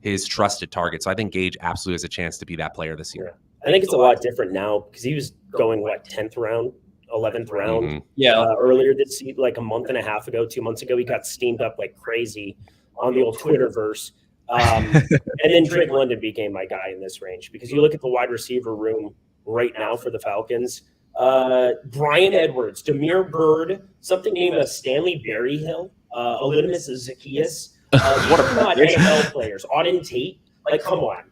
his trusted targets. So I think Gage absolutely has a chance to be that player this year. I think it's a lot different now because he was going, 10th round, 11th round? Earlier this season, like a month and a half ago, 2 months ago, he got steamed up like crazy on the old Twitterverse. And then Drake London became my guy in this range because you look at the wide receiver room right now for the Falcons. Brian Edwards, Demir Bird, something named Stanley Berryhill, Olympus Zacchaeus. What about NFL players? Auden Tate. Like, come on.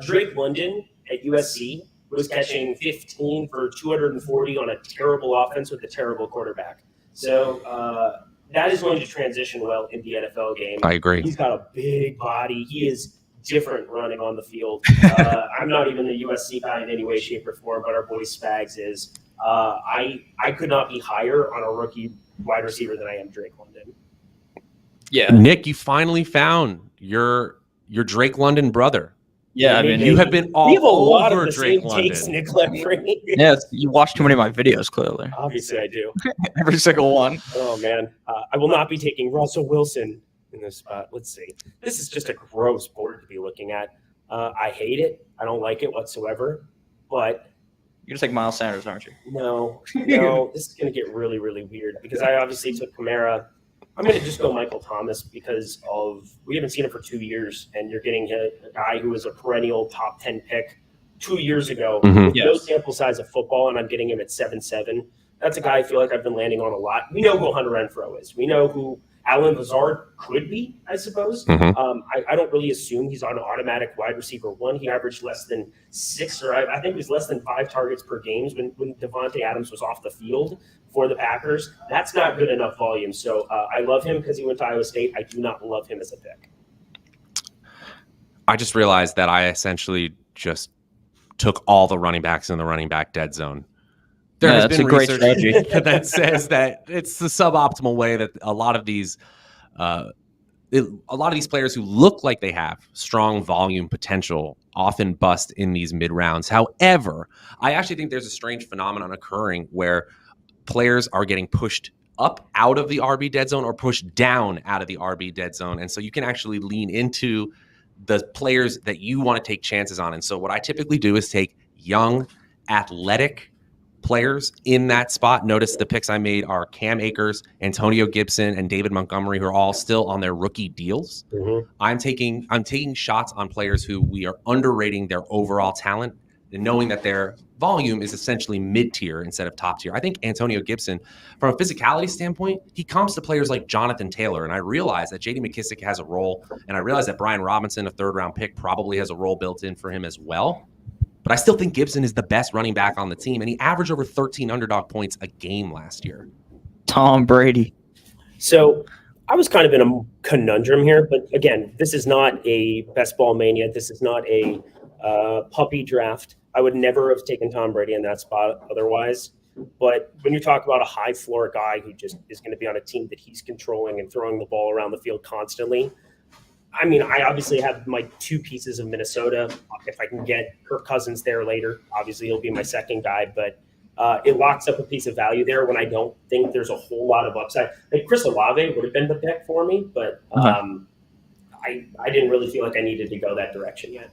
Drake London at USC was catching 15 for 240 on a terrible offense with a terrible quarterback. So, that is going to transition well in the NFL game. I agree. He's got a big body. He is different running on the field. I'm not even the USC guy in any way, shape, or form, but our boy Spags is. I could not be higher on a rookie wide receiver than I am Drake London. Yeah. Nick, you finally found your Drake London brother. Yeah, I mean, You have been all we have a lot over of the Drake same London. takes, Nick Lepri. yeah, you watch too many of my videos, clearly. Obviously, I do. Every single one. Oh, man. I will not be taking Russell Wilson in this spot. Let's see. This is just a gross board to be looking at. I hate it. I don't like it whatsoever. But You're going to take Miles Sanders, aren't you? no, this is going to get really, really weird because I obviously took Kamara. I'm going to just go Michael Thomas because we haven't seen him for 2 years, and you're getting a guy who was a perennial top 10 pick 2 years ago with no sample size of football, and I'm getting him at 7-7. That's a guy I feel like I've been landing on a lot. We know who Hunter Renfrow is. We know who Alan Lazard could be, I suppose. I don't really assume he's on an automatic wide receiver 1. He averaged less than 6, or I think it was less than 5 targets per game when Devontae Adams was off the field for the Packers. That's not good enough volume. So I love him because he went to Iowa State. I do not love him as a pick. I just realized that I essentially just took all the running backs in the running back dead zone. There has that's been a great research strategy. that says that it's the suboptimal way that a lot of these players who look like they have strong volume potential often bust in these mid rounds. However, I actually think there's a strange phenomenon occurring where players are getting pushed up out of the RB dead zone or pushed down out of the RB dead zone. And so you can actually lean into the players that you want to take chances on. And so what I typically do is take young, athletic players in that spot. Notice the picks I made are Cam Akers, Antonio Gibson, and David Montgomery, who are all still on their rookie deals. Mhm. I'm taking shots on players who we are underrating their overall talent and knowing that their volume is essentially mid-tier instead of top tier. I think Antonio Gibson, from a physicality standpoint, he comps to players like Jonathan Taylor. And I realize that J.D. McKissic has a role, and I realize that Brian Robinson, a third-round pick, probably has a role built in for him as well. But I still think Gibson is the best running back on the team, and he averaged over 13 underdog points a game last year. Tom Brady. So I was kind of in a conundrum here, but again, this is not a best ball mania. This is not a puppy draft. I would never have taken Tom Brady in that spot otherwise. But when you talk about a high floor guy who just is going to be on a team that he's controlling and throwing the ball around the field constantly, I mean, I obviously have my two pieces of Minnesota. If I can get Kirk Cousins there later, obviously he'll be my second guy. But it locks up a piece of value there when I don't think there's a whole lot of upside. Like Chris Olave would have been the pick for me, but I didn't really feel like I needed to go that direction yet.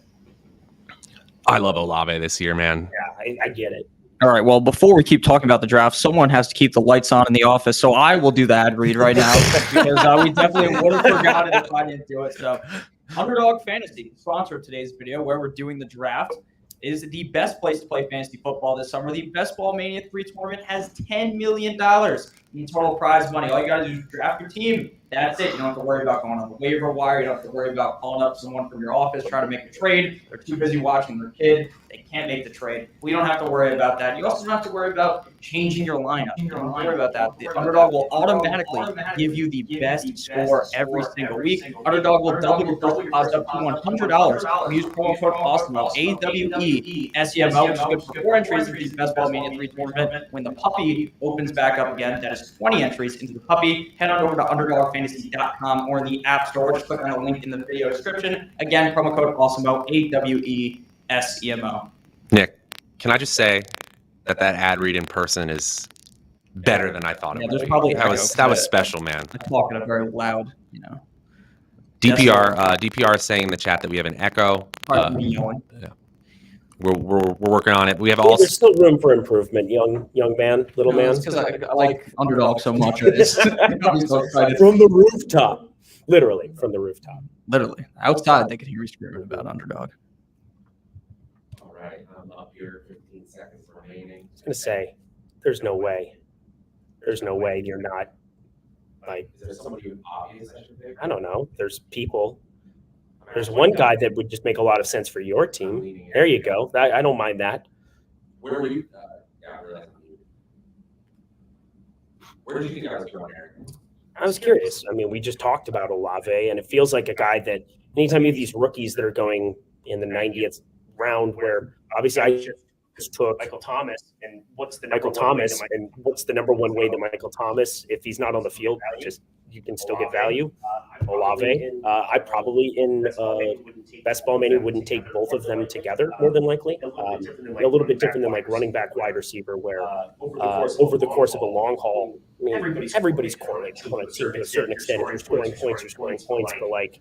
I love Olave this year, man. Yeah, I get it. All right. Well, before we keep talking about the draft, someone has to keep the lights on in the office. So I will do the ad read right now because we definitely would have forgotten if I didn't do it. So Underdog Fantasy, sponsor of today's video, where we're doing the draft, is the best place to play fantasy football this summer. The Best Ball Mania 3 tournament has $10 million in total prize money. All you got to do is draft your team. That's it. You don't have to worry about going on the waiver wire. You don't have to worry about calling up someone from your office trying to make a trade. They're too busy watching their kid. They can't make the trade. We don't have to worry about that. You also don't have to worry about changing your lineup. You don't have to worry about that. The Underdog will automatically give you the best score every single week. Underdog will double your first deposit up to $100. Use promo code Awesemo, AWESEMO, which is good for 4 entries into the Best Ball Mania 3 tournament. When the puppy opens back up again, that is 20 entries into the puppy. Head on over to UnderdogFantasy.com or in the App Store. Just click on the link in the video description. Again, promo code Awesemo, AWESEMO. Nick, can I just say that ad read in person is better than I thought it Yeah, would there's be. probably That was special, man. I talk in a very loud, DPR is saying in the chat that we have an echo. probably yelling. We're working on it. We have Yeah, also there's still room for improvement, young man, little man. Because I like Underdog so much. I'm so excited. From the rooftop, literally from the rooftop. Literally. Outside, they could hear you screaming about Underdog. All right, I'm up here. 15 seconds remaining. I was gonna say, there's no way you're not like. Is there somebody obvious I should pick? I don't know. There's people. There's one guy that would just make a lot of sense for your team. There you go. I don't mind that. Where were you? Where did you think I was going, Eric? I was curious. I mean, we just talked about Olave, and it feels like a guy that anytime you have these rookies that are going in the 90th round, where obviously I just took Michael Thomas, and what's the number one way that Michael Thomas, if he's not on the field, just you can still get value. Olave. I probably in Best Ball Mania wouldn't take both of them together more than likely. A little bit different than like running back, wide receiver, where over the course of a long haul, I mean, everybody's correlated on a team to a certain extent. If you're scoring points, but like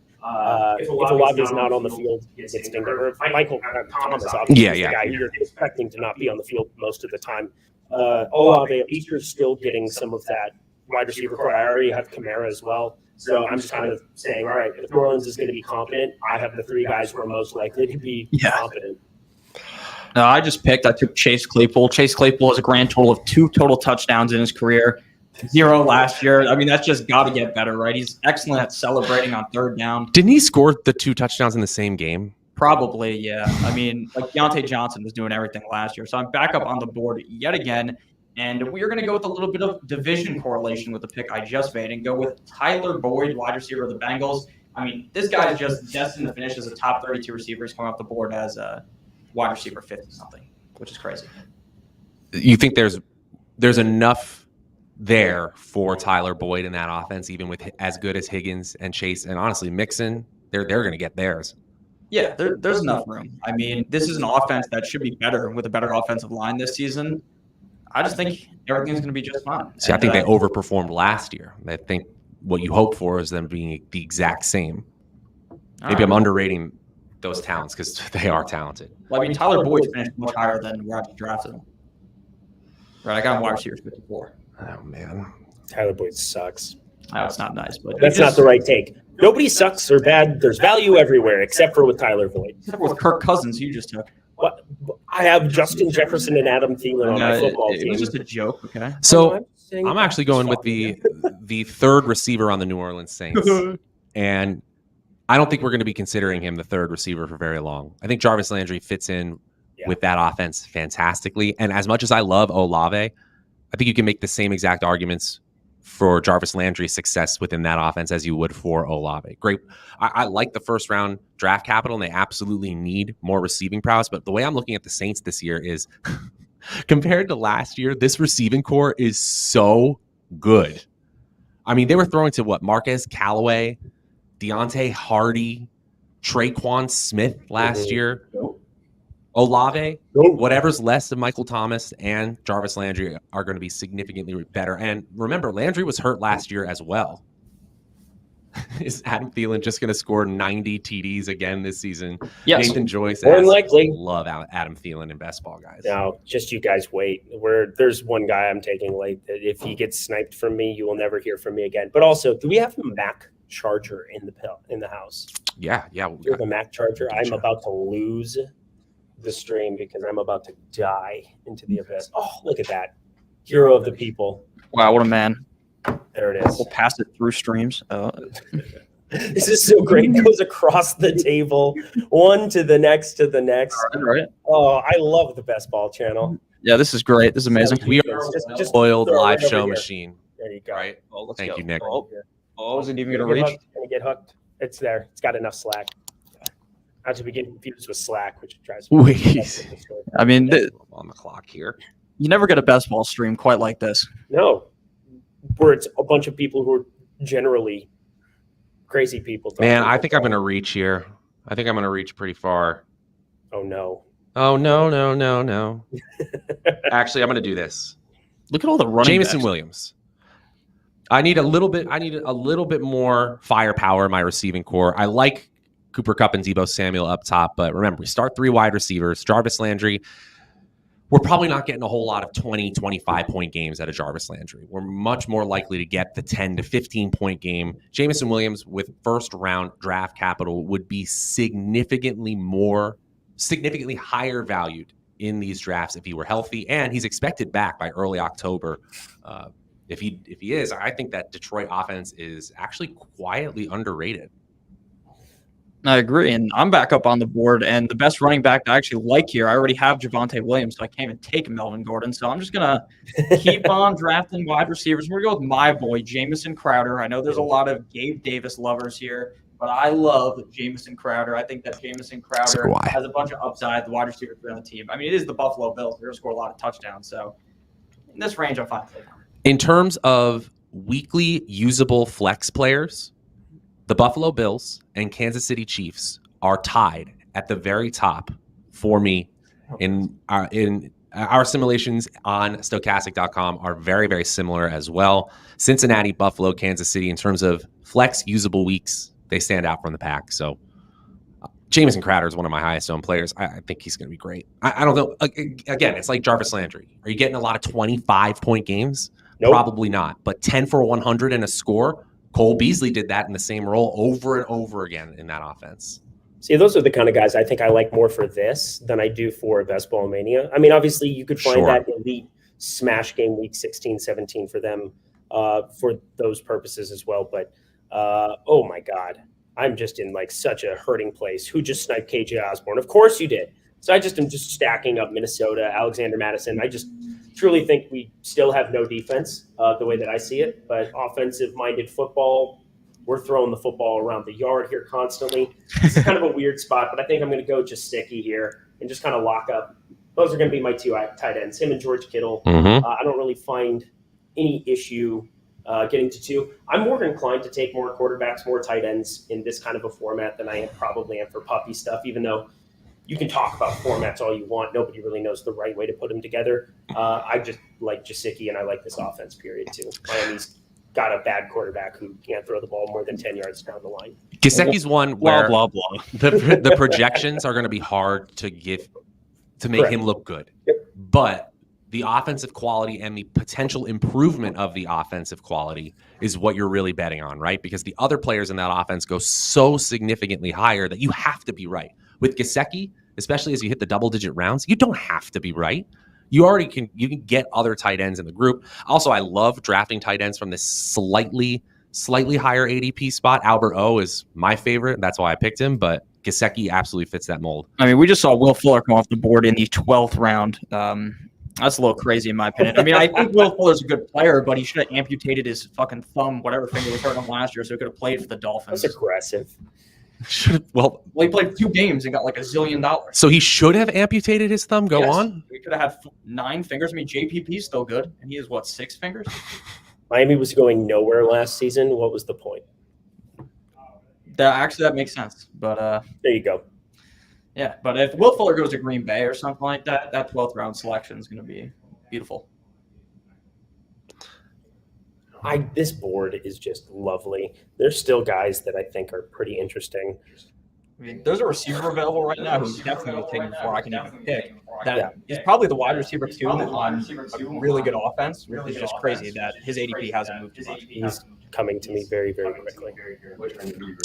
if Olave is not on the field, it's dinged. Or Michael Thomas, obviously, the guy you're expecting to not be on the field most of the time. Olave, at least you're still getting some of that wide receiver core. I already have Kamara as well. So I'm just kind of saying, all right, if New Orleans is going to be competent, I have the 3 guys who are most likely to be competent. No, I took Chase Claypool. Chase Claypool has a grand total of 2 total touchdowns in his career, 0 last year. I mean, that's just got to get better, right? He's excellent at celebrating on third down. Didn't he score the 2 touchdowns in the same game? Probably, yeah. I mean, like Deontay Johnson was doing everything last year. So I'm back up on the board yet again. And we're going to go with a little bit of division correlation with the pick I just made and go with Tyler Boyd, wide receiver of the Bengals. I mean, this guy's just destined to finish as a top 32 receiver. He's coming off the board as a wide receiver 50 something, which is crazy. You think there's enough there for Tyler Boyd in that offense, even with as good as Higgins and Chase and honestly Mixon, they're going to get theirs. Yeah, there's enough room. I mean, this is an offense that should be better with a better offensive line this season. I just think everything's going to be just fine. See, I think they overperformed last year. I think what you hope for is them being the exact same. Maybe I'm underrating those talents because they are talented. Well, I mean, Tyler Boyd's finished much higher than where I drafted him. Right, I got him wide receiver 54. Oh, man. Tyler Boyd sucks. No, it's not nice, but That's not the right take. Nobody sucks or bad. There's value everywhere except for with Tyler Boyd. Except for with Kirk Cousins, you just took. What? I have Justin Jefferson and Adam Thielen on my football team. It was just a joke, okay? So I'm actually going with the third receiver on the New Orleans Saints. And I don't think we're going to be considering him the third receiver for very long. I think Jarvis Landry fits in with that offense fantastically. And as much as I love Olave, I think you can make the same exact arguments for Jarvis Landry's success within that offense as you would for Olave. Great. I like the first round draft capital, and they absolutely need more receiving prowess. But the way I'm looking at the Saints this year is compared to last year, this receiving core is so good. I mean, they were throwing to what? Marquez Callaway, Deontay Hardy, Traquan Smith last year. Olave, whatever's less of Michael Thomas and Jarvis Landry are going to be significantly better. And remember, Landry was hurt last year as well. Is Adam Thielen just going to score 90 TDs again this season? Yes. Nathan Joyce More than likely. Love Adam Thielen in best ball, guys. No, just you guys wait. There's one guy I'm taking late that if he gets sniped from me, you will never hear from me again. But also, do we have a Mac Charger in the house? Yeah. You're the Mac Charger. I'm about to lose the stream because I'm about to die into the abyss. Oh, look at that. Hero of the people. Wow, what a man. There it is. We'll pass it through streams. This is so great. It goes across the table, one to the next to the next. Right. Oh, I love the Best Ball channel. Yeah, this is great. This is amazing. We are Just oiled throw it live over show here. machine. There you go. Right? Oh, let's Thank go. you, Nick. Oh, is it even going to Gonna reach? get hooked. Gonna get hooked. It's there. It's got enough slack. Not to be getting confused with Slack, which drives me. Wait. I mean, On the clock here. you never get a best ball stream quite like this. No, where it's a bunch of people who are generally crazy people. Man, I think I'm going to reach here. I think I'm going to reach pretty far. Oh no. Oh, no. Actually, I'm going to do this. Look at all the running Jameson backs. Williams. I need a little bit more firepower in my receiving core. I like Cooper Kupp and Deebo Samuel up top, but remember, we start 3 wide receivers. Jarvis Landry, we're probably not getting a whole lot of 20, 25-point games out of Jarvis Landry. We're much more likely to get the 10 to 15-point game. Jameson Williams with first-round draft capital would be significantly higher valued in these drafts if he were healthy, and he's expected back by early October. If he is, I think that Detroit offense is actually quietly underrated. I agree, and I'm back up on the board, and the best running back I actually like here, I already have Javonte Williams, so I can't even take Melvin Gordon, so I'm just going to keep on drafting wide receivers. We're going to go with my boy, Jamison Crowder. I know there's a lot of Gabe Davis lovers here, but I love Jamison Crowder. I think that Jamison Crowder has a bunch of upside, the wide receiver on the team. I mean, it is the Buffalo Bills. They're going to score a lot of touchdowns, so in this range, I'm fine. In terms of weekly usable flex players, the Buffalo Bills and Kansas City Chiefs are tied at the very top for me in our simulations on Stokastic.com are very, very similar as well. Cincinnati, Buffalo, Kansas City, in terms of flex usable weeks, they stand out from the pack. So Jamison Crowder is one of my highest owned players. I think he's going to be great. I don't know. Again, it's like Jarvis Landry. Are you getting a lot of 25-point games? Nope. Probably not. But 10 for 100 and a score, Cole Beasley did that in the same role over and over again in that offense. See, those are the kind of guys I think I like more for this than I do for Best Ball Mania. I mean, obviously, you could find that elite smash game week 16, 17 for them for those purposes as well. But, oh, my God, I'm just in like such a hurting place. Who just sniped KJ Osborne? Of course you did. So I am just stacking up Minnesota, Alexander Madison. I just truly think we still have no defense the way that I see it. But offensive-minded football we're throwing the football around the yard here constantly. It's kind of a weird spot, but I think I'm going to go just sticky here and just kind of lock up. Those are going to be my two tight ends, him and George Kittle. I don't really find any issue getting to two. I'm more inclined to take more quarterbacks, more tight ends in this kind of a format than I probably am for puppy stuff, even though you can talk about formats all you want. Nobody really knows the right way to put them together. I just like Gesicki, and I like this offense, period, too. Miami's got a bad quarterback who can't throw the ball more than 10 yards down the line. Gesicki's one where Blah, blah, blah. the projections are going to be hard to make him look good. Yep. But the offensive quality and the potential improvement of the offensive quality is what you're really betting on, right? Because the other players in that offense go so significantly higher that you have to be right. With Gesicki, especially as you hit the double-digit rounds, you don't have to be right. You can get other tight ends in the group. Also, I love drafting tight ends from this slightly higher ADP spot. Albert O is my favorite. That's why I picked him, but Gesicki absolutely fits that mold. I mean, we just saw Will Fuller come off the board in the 12th round. That's a little crazy in my opinion. I mean, I think Will Fuller's a good player, but he should have amputated his fucking thumb, whatever finger was hurting him last year, so he could have played for the Dolphins. That's aggressive. Well, he played 2 games and got like $1 zillion. So he should have amputated his thumb. Go Yes. on. We could have had 9 fingers. I mean, JPP's still good, and he has, 6 fingers? Miami was going nowhere last season. What was the point? That makes sense. But There you go. yeah, but if Will Fuller goes to Green Bay or something like that, that 12th round selection is going to be beautiful. This board is just lovely. There's still guys that I think are pretty interesting. I mean, there's a receiver available right now who's definitely taken before I can even pick. That is probably the wide receiver 2 on a really good offense, which is just crazy that his ADP hasn't moved much. He's coming to me very, very quickly.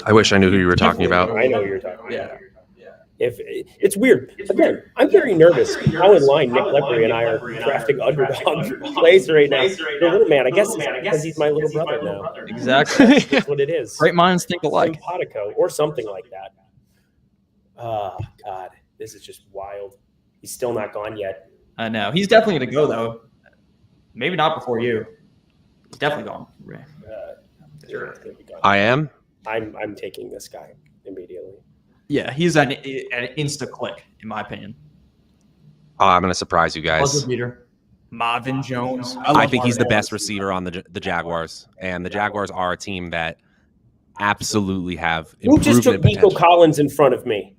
I wish I knew who you were talking about. I know who you're talking about. Yeah. If it's weird. Again, I'm very nervous how in line Nick Lepri and I are drafting underdog plays right now. The little man, I guess it's because he's my little brother now. Exactly. That's what it is. Great minds think alike. Simpatico or something like that. Oh, God. This is just wild. He's still not gone yet. I know. He's definitely going to go, though. Maybe not before you. He's definitely gone. I am. I'm taking this guy immediately. Yeah, he's an insta click, in my opinion. Oh, I'm going to surprise you guys. Marvin Jones. I think he's the best receiver on the Jaguars, and the Jaguars are a team that absolutely have Who improvement just took Nico potential. Collins in front of me?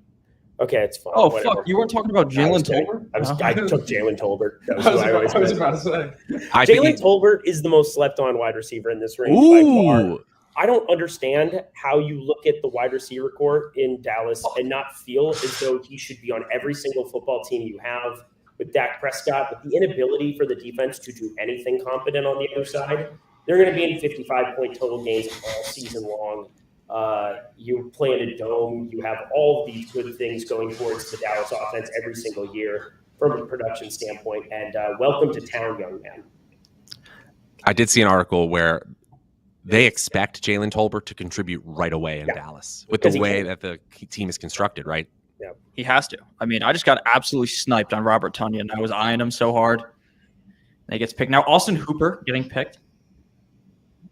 Okay, it's fine. Oh, whatever. fuck. You weren't talking about Jalen Tolbert? I took Jalen Tolbert. That was who I always meant. about to say. I think Jalen Tolbert is the most slept-on wide receiver in this range by far. Ooh, I don't understand how you look at the wide receiver core in Dallas and not feel as though he should be on every single football team you have with Dak Prescott, with the inability for the defense to do anything competent on the other side. They're going to be in 55-point total games all season long. You play in a dome. You have all of these good things going towards the Dallas offense every single year from a production standpoint. And welcome to town, young man. I did see an article where they expect Jalen Tolbert to contribute right away in Dallas with the way that the team is constructed, right? Yeah, He has to. I mean, I just got absolutely sniped on Robert Tonyan. I was eyeing him so hard. And he gets picked. Now, Austin Hooper getting picked.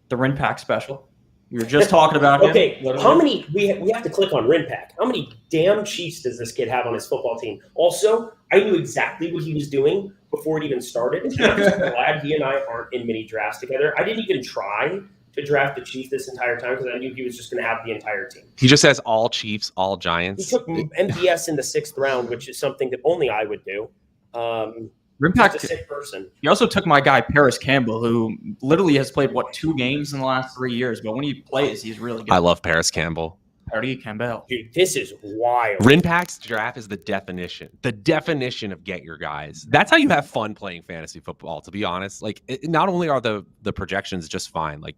The Rinpack special. We were just talking about him. Okay, literally. how many we have to click on Rinpack? How many damn Chiefs does this kid have on his football team? Also, I knew exactly what he was doing before it even started. And I'm just glad he and I aren't in mini drafts together. I didn't even try to draft the Chief this entire time because I knew he was just going to have the entire team. He just says all Chiefs, all He Giants. took MVS in the 6th round, which is something that only I would do. Just a Rinpack. sick person. He also took my guy Paris Campbell, who literally has played 2 games in the last 3 years. But when he plays, he's really good. I love Paris Campbell. Paris Campbell. Dude, this is wild. Rinpack's draft is the definition of get your guys. That's how you have fun playing fantasy football, to be honest. Like, not only are the projections just fine, like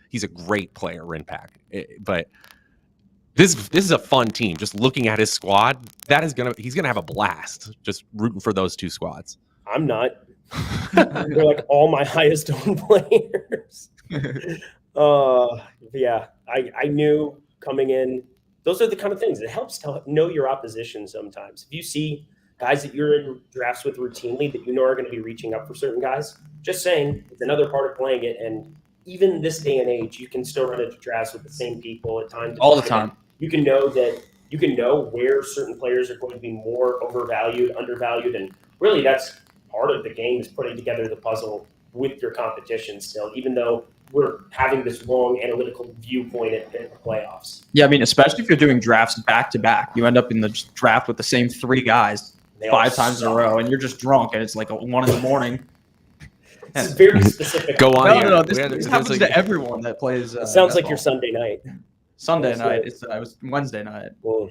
he's a great player, Rinpack, but this is a fun team. Just looking at his squad, he's gonna have a blast just rooting for those 2 squads. I'm not. They're like all my highest owned players. Yeah, I knew coming in, those are the kind of things. It helps to know your opposition sometimes. If you see guys that you're in drafts with routinely that you know are going to be reaching up for certain guys, just saying, it's another part of playing it. And even this day and age, you can still run into drafts with the same people at times. All the time. You can know where certain players are going to be more overvalued, undervalued, and really that's part of the game is putting together the puzzle with your competition still, even though we're having this long analytical viewpoint at the playoffs. Yeah, I mean, especially if you're doing drafts back to back, you end up in the draft with the same 3 guys They all 5 times in a suck. row, and you're just drunk, and it's like 1 in the morning. It's very specific. Go on. No, here. this happens to everyone that plays. It sounds like netball. your Sunday night. Sunday That's night. it. It was Wednesday night. Well,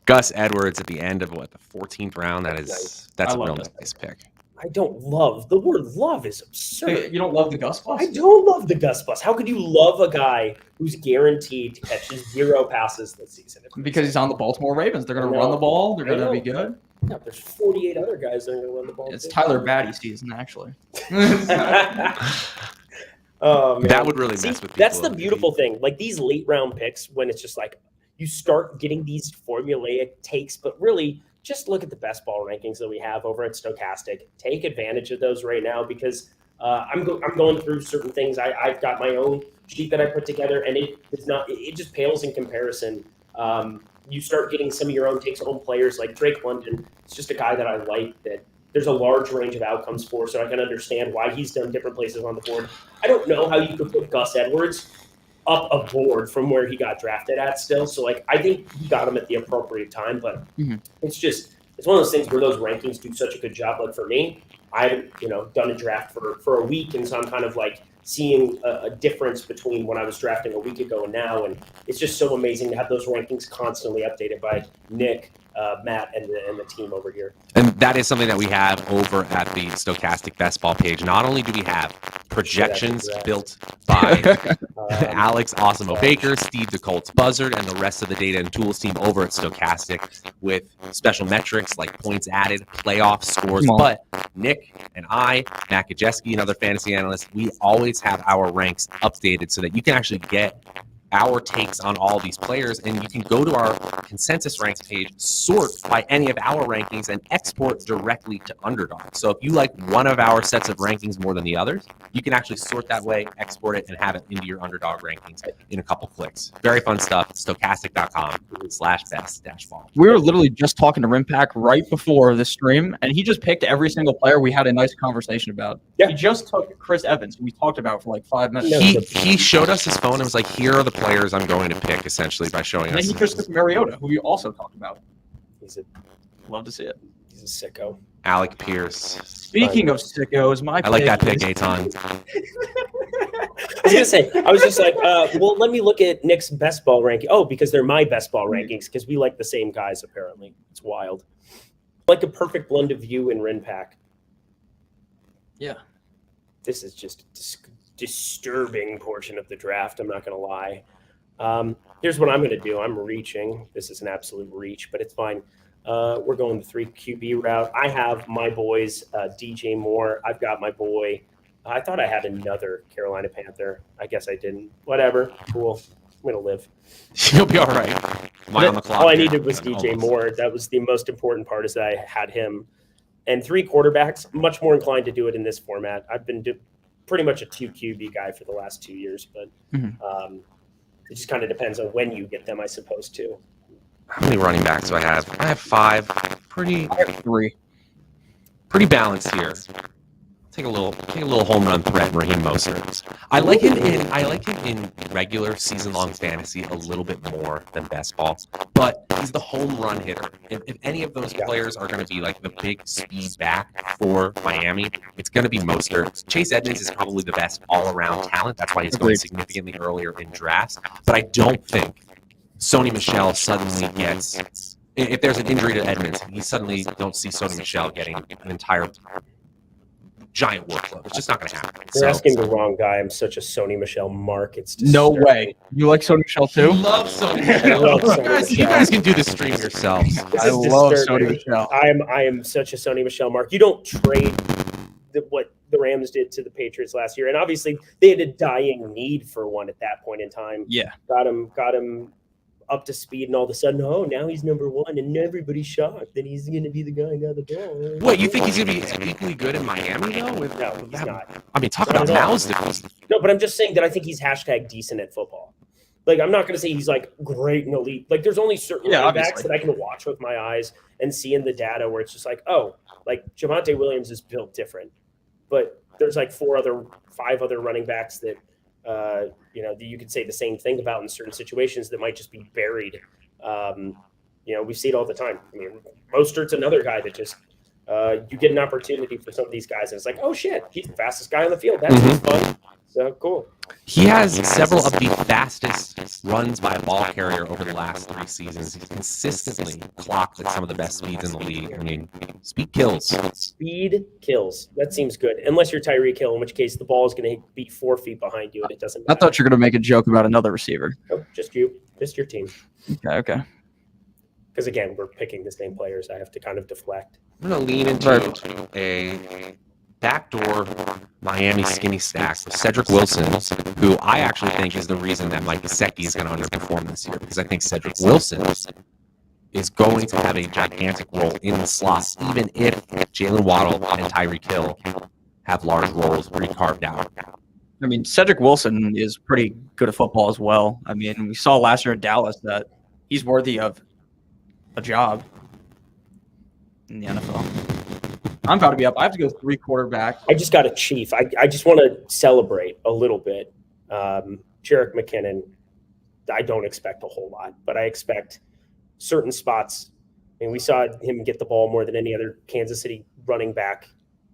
Gus Edwards at the end of the 14th round. That's I a love real that. nice pick. I don't love the word love is absurd. Hey, you don't love the Gus bus? I don't love the Gus Bus. How could you love a guy who's guaranteed to catch 0 passes this season? Because he's on the Baltimore Ravens. They're going I to know. run the ball. They're I going to know. be good. No, there's 48 other guys that are going to run the ball. It's too. Tyler Batty season, actually. Oh, man. That would really See, mess with people. that's the beautiful thing. Like these late round picks, when it's just like you start getting these formulaic takes, but really just look at the best ball rankings that we have over at Stokastic. Take advantage of those right now because I'm going through certain things. I've got my own sheet that I put together, and it just pales in comparison. You start getting some of your own takes on players like Drake London. It's just a guy that I like that there's a large range of outcomes for, so I can understand why he's done different places on the board. I don't know how you could put Gus Edwards up a board from where he got drafted at still. So, like, I think he got him at the appropriate time, but it's one of those things where those rankings do such a good job. Like, for me, I haven't, done a draft for a week, and so I'm kind of, like, seeing a difference between when I was drafting a week ago and now, and it's just so amazing to have those rankings constantly updated by Nick, Matt, and the team over here. And that is something that we have over at the Stokastic Best Ball page. Not only do we have projections built by Alex Awesemo Baker, Steve the Colts Buzzard, and the rest of the data and tools team over at Stokastic with special metrics like points added, playoff scores. But Nick and I, Matt Kajeski, and other fantasy analysts, we always have our ranks updated so that you can actually get our takes on all these players, and you can go to our consensus ranks page, sort by any of our rankings, and export directly to Underdog. So if you like one of our sets of rankings more than the others, you can actually sort that way, export it, and have it into your Underdog rankings in a couple clicks. Very fun stuff. Stokastic.com/best-ball. We were literally just talking to Rimpack right before the stream, and he just picked every single player we had a nice conversation about. Yeah. He just took Chris Evans, who we talked about for like 5 minutes. No. He showed us his phone and was like, here are the players I'm going to pick, essentially, by showing And then us. he just took Mariota, who we also talked about. Love to see it. He's a sicko. Alec Pierce. Speaking of sickos, my I like that pick, is- Aton. I was gonna say, I was just like, well, let me look at Nick's best ball ranking. Oh, because they're my best ball rankings, because we like the same guys, apparently. It's wild. Like a perfect blend of you and Rinpack. Yeah. This is just a disturbing portion of the draft, I'm not gonna lie. Here's what I'm gonna do. I'm reaching. This is an absolute reach, but it's fine. We're going the 3 QB route. I have my boys, DJ Moore. I've got my boy. I thought I had another Carolina Panther. I guess I didn't. Whatever. Cool. I'm going to live. You'll be all right. Mine on the clock. All I here. needed was DJ Almost. Moore. That was the most important part, is that I had him. And 3 quarterbacks, much more inclined to do it in this format. I've been pretty much a 2 QB guy for the last 2 years, but it just kind of depends on when you get them, I suppose, too. How many running backs do I have? I have 5. Pretty I have 3. balanced here. Take a little home run threat, Raheem Mostert. I like him in regular season-long fantasy a little bit more than best ball, but he's the home run hitter. If any of those players are going to be like the big speed back for Miami, it's going to be Mostert. Chase Edmonds is probably the best all-around talent. That's why he's going significantly earlier in drafts. But I don't think Sony Michel suddenly gets. If there's an injury to Edmonds, you suddenly don't see Sony Michel getting an entire giant workload. It's just not going to happen. You're asking the wrong guy. I'm such a Sony Michel mark. It's No disturbing. way. You like Sony Michel You too? love Sony I love Michel. Sony You guys can do the stream yourselves. This I is love disturbing. Sony Michel. I am such a Sony Michel mark. You don't trade what the Rams did to the Patriots last year, and obviously they had a dying need for one at that point in time. Yeah. Got him up to speed, and all of a sudden, oh, now he's number one, and everybody's shocked that he's going to be the guy who got the ball. What, you think he's going to be equally good in Miami, though? No, he's not. I mean, talk Not about at all. mouths. No, but I'm just saying that I think he's hashtag decent at football. Like, I'm not going to say he's like great and elite. Like, there's only certain running backs obviously. that I can watch with my eyes and see in the data where it's just like, oh, like Javonte Williams is built different. But there's like 5 other running backs that, that you could say the same thing about in certain situations that might just be buried. We see it all the time. I mean, Mostert's another guy that just you get an opportunity for some of these guys, and it's like, oh shit, he's the fastest guy on the field. That's fun. So cool. He has several of the fastest runs by a ball carrier over the last 3 seasons. He's consistently clocked at some of the best speeds in the league. I mean, speed kills. Speed kills. That seems good. Unless you're Tyreek Hill, in which case the ball is going to be 4 feet behind you, and it doesn't I matter. thought you were going to make a joke about another receiver. Nope, just you. Just your team. Okay. Because, again, we're picking the same players. I have to kind of deflect. I'm going to lean into a backdoor Miami skinny stack with Cedric Wilson, who I actually think is the reason that Mike Gesicki is going to underperform this year, because I think Cedric Wilson is going to have a gigantic role in the slot, even if Jalen Waddle and Tyreek Hill have large roles carved out. I mean, Cedric Wilson is pretty good at football as well. I mean, we saw last year in Dallas that he's worthy of a job in the NFL. I'm about to be up. I have to go 3 quarterback. I just got a chief. I just want to celebrate a little bit. Jerick McKinnon, I don't expect a whole lot, but I expect certain spots. I mean, we saw him get the ball more than any other Kansas City running back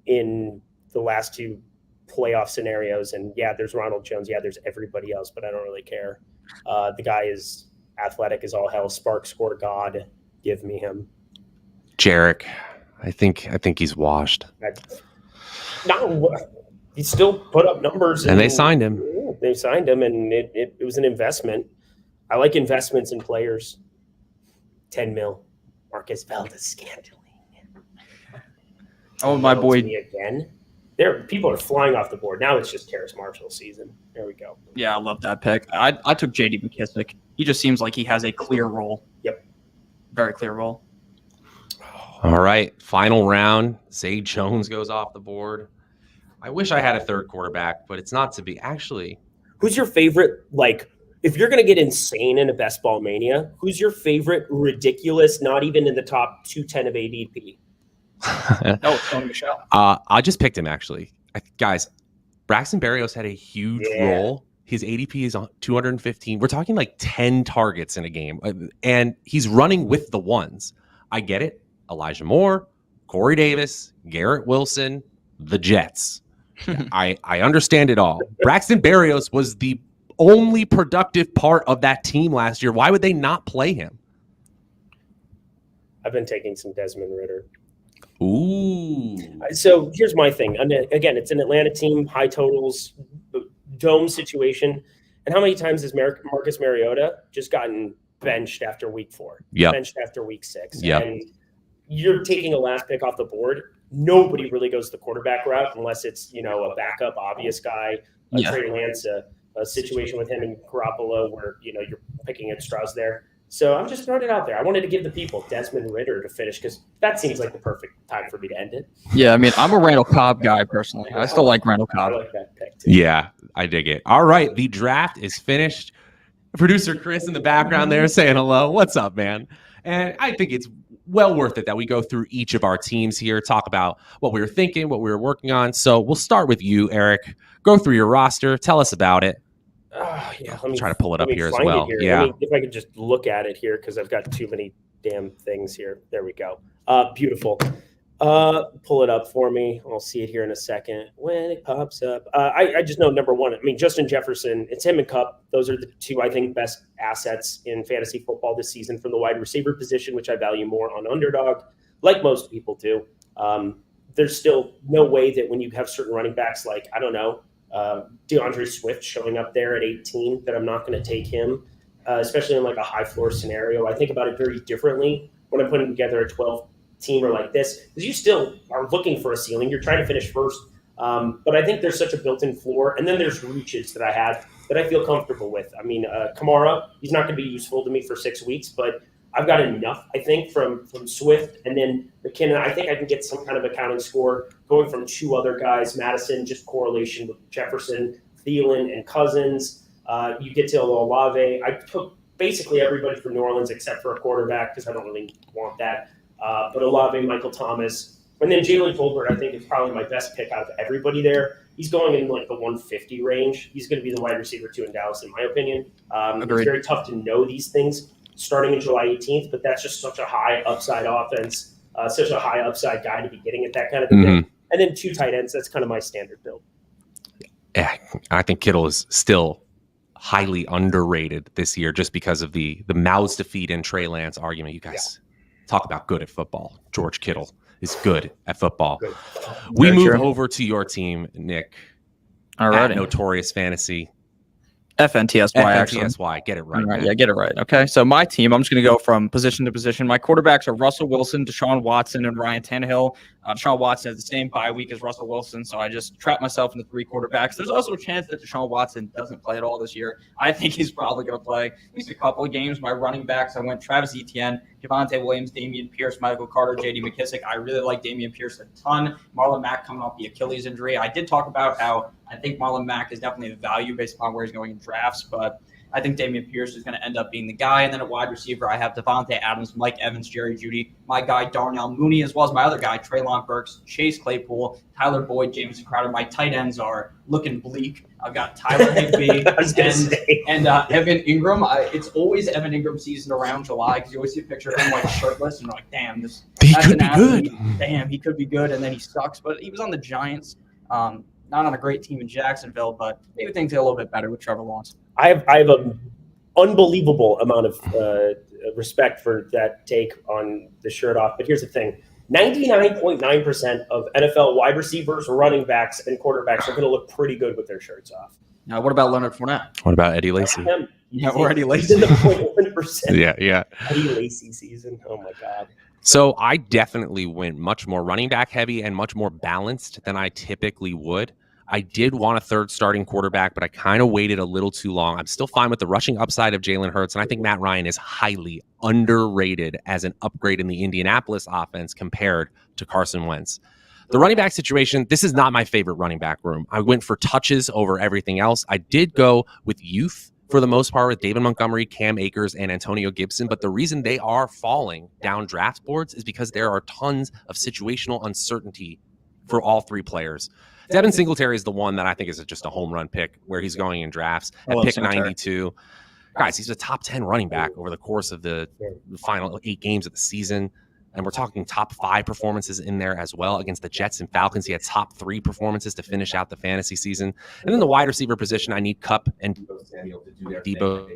in the last 2 playoff scenarios. And yeah, there's Ronald Jones. Yeah, there's everybody else, but I don't really care. The guy is athletic as all hell. Spark score God. Give me him. Jerick, I think he's washed. No, he still put up numbers. And they signed him. They signed him, and it was an investment. I like investments in players. 10 mil. Marcus Valdez-Scantling. Oh, my boy. Me again. People are flying off the board. Now it's just Terrace Marshall season. There we go. Yeah, I love that pick. I took J.D. McKissick. He just seems like he has a clear role. Yep. Very clear role. All right, final round. Zay Jones goes off the board. I wish I had a third quarterback, but it's not to be. Actually, who's your favorite, like, if you're going to get insane in a best ball mania, who's your favorite ridiculous, not even in the top 210 of ADP? No, it's Tony Michelle. I just picked him, actually. Guys, Braxton Berrios had a huge role. His ADP is on 215. We're talking like 10 targets in a game, and he's running with the ones. I get it. Elijah Moore, Corey Davis, Garrett Wilson, the Jets. I understand it all. Braxton Berrios was the only productive part of that team last year. Why would they not play him? I've been taking some Desmond Ridder. Ooh. So here's my thing. Again, it's an Atlanta team, high totals, dome situation. And how many times has Marcus Mariota just gotten benched after week 4? Yeah. Benched after week 6. Yeah. And you're taking a last pick off the board. Nobody really goes the quarterback route unless it's, a backup, obvious guy, Trey Lance, a situation with him and Garoppolo where, you're picking at straws there. So I'm just throwing it out there. I wanted to give the people Desmond Ridder to finish because that seems like the perfect time for me to end it. Yeah, I mean, I'm a Randall Cobb guy personally. I still like Randall I Cobb. like that pick too. Yeah, I dig it. All right, the draft is finished. Producer Chris in the background there saying hello. What's up, man? And I think it's well worth it that we go through each of our teams here, talk about what we were thinking, what we were working on. So we'll start with you, Eric. Go through your roster. Tell us about it. Yeah, Let me try to pull it up here as find well. it here. Yeah. If I could just look at it here because I've got too many damn things here. There we go. Beautiful. Pull it up for me. I'll see it here in a second when it pops up. I just know number one. I mean, Justin Jefferson. It's him and Kupp. Those are the 2 I think best assets in fantasy football this season from the wide receiver position, which I value more on Underdog, like most people do. There's still no way that when you have certain running backs like DeAndre Swift showing up there at 18 that I'm not going to take him, especially in like a high floor scenario. I think about it very differently when I'm putting together a 12 teamer like this because you still are looking for a ceiling. You're trying to finish first. But I think there's such a built-in floor. And then there's reaches that I have that I feel comfortable with. I mean, Kamara, he's not going to be useful to me for 6 weeks, but I've got enough, I think, from Swift. And then McKinnon, I think I can get some kind of accounting score going from 2 other guys. Madison, just correlation with Jefferson, Thielen, and Cousins. You get to Olave. I took basically everybody from New Orleans except for a quarterback because I don't really want that. But Olave, Michael Thomas. And then Jalen Tolbert, I think, is probably my best pick out of everybody there. He's going in like the 150 range. He's going to be the wide receiver 2 in Dallas, in my opinion. It's very tough to know these things starting in July 18th, but that's just such a high upside offense, such a high upside guy to be getting at that kind of thing. And then 2 tight ends, that's kind of my standard build. Yeah, I think Kittle is still highly underrated this year just because of the mouths to feed in Trey Lance argument. You guys talk about good at football. George Kittle is good at football. Good. We Very move true. over to your team, Nick. All right. At Notorious Fantasy. FNTSY, actually. FNTSY, get it right. All right, man. yeah, get it right. Okay, so my team, I'm just going to go from position to position. My quarterbacks are Russell Wilson, Deshaun Watson, and Ryan Tannehill. Deshaun Watson has the same bye week as Russell Wilson, so I just trapped myself into 3 quarterbacks. There's also a chance that Deshaun Watson doesn't play at all this year. I think he's probably going to play at least a couple of games. My running backs, I went Travis Etienne, Javonte Williams, Damian Pierce, Michael Carter, J.D. McKissick. I really like Damian Pierce a ton. Marlon Mack coming off the Achilles injury. I did talk about how I think Marlon Mack is definitely a value based upon where he's going in drafts, but I think Damian Pierce is going to end up being the guy. And then at wide receiver, I have Devontae Adams, Mike Evans, Jerry Jeudy, my guy Darnell Mooney, as well as my other guy, Treylon Burks, Chase Claypool, Tyler Boyd, Jameson Crowder. My tight ends are looking bleak. I've got Tyler Higbee and Evan Ingram. It's always Evan Ingram season around July because you always see a picture of him like shirtless and you're like, damn, He that's could an be athlete. good. Damn, he could be good. And then he sucks. But he was on the Giants. Not on a great team in Jacksonville, but maybe things get a little bit better with Trevor Lawrence. I have an unbelievable amount of respect for that take on the shirt off. But here's the thing. 99.9% of NFL wide receivers, running backs, and quarterbacks are going to look pretty good with their shirts off. Now, what about Leonard Fournette? What about Eddie Lacy? Yeah, or Eddie He's in Lacy. the 0.1% Yeah. Eddie Lacy season. Oh, my God. So I definitely went much more running back heavy and much more balanced than I typically would. I did want a 3rd starting quarterback, but I kind of waited a little too long. I'm still fine with the rushing upside of Jalen Hurts, and I think Matt Ryan is highly underrated as an upgrade in the Indianapolis offense compared to Carson Wentz. The running back situation, this is not my favorite running back room. I went for touches over everything else. I did go with youth for the most part with David Montgomery, Cam Akers, and Antonio Gibson, but the reason they are falling down draft boards is because there are tons of situational uncertainty for all 3 players. Devin Singletary is the one that I think is just a home run pick where he's going in drafts at pick 92. Guys, he's a top 10 running back over the course of the final 8 games of the season. And we're talking top 5 performances in there as well. Against the Jets and Falcons, he had top 3 performances to finish out the fantasy season. And then the wide receiver position, I need Kupp and Debo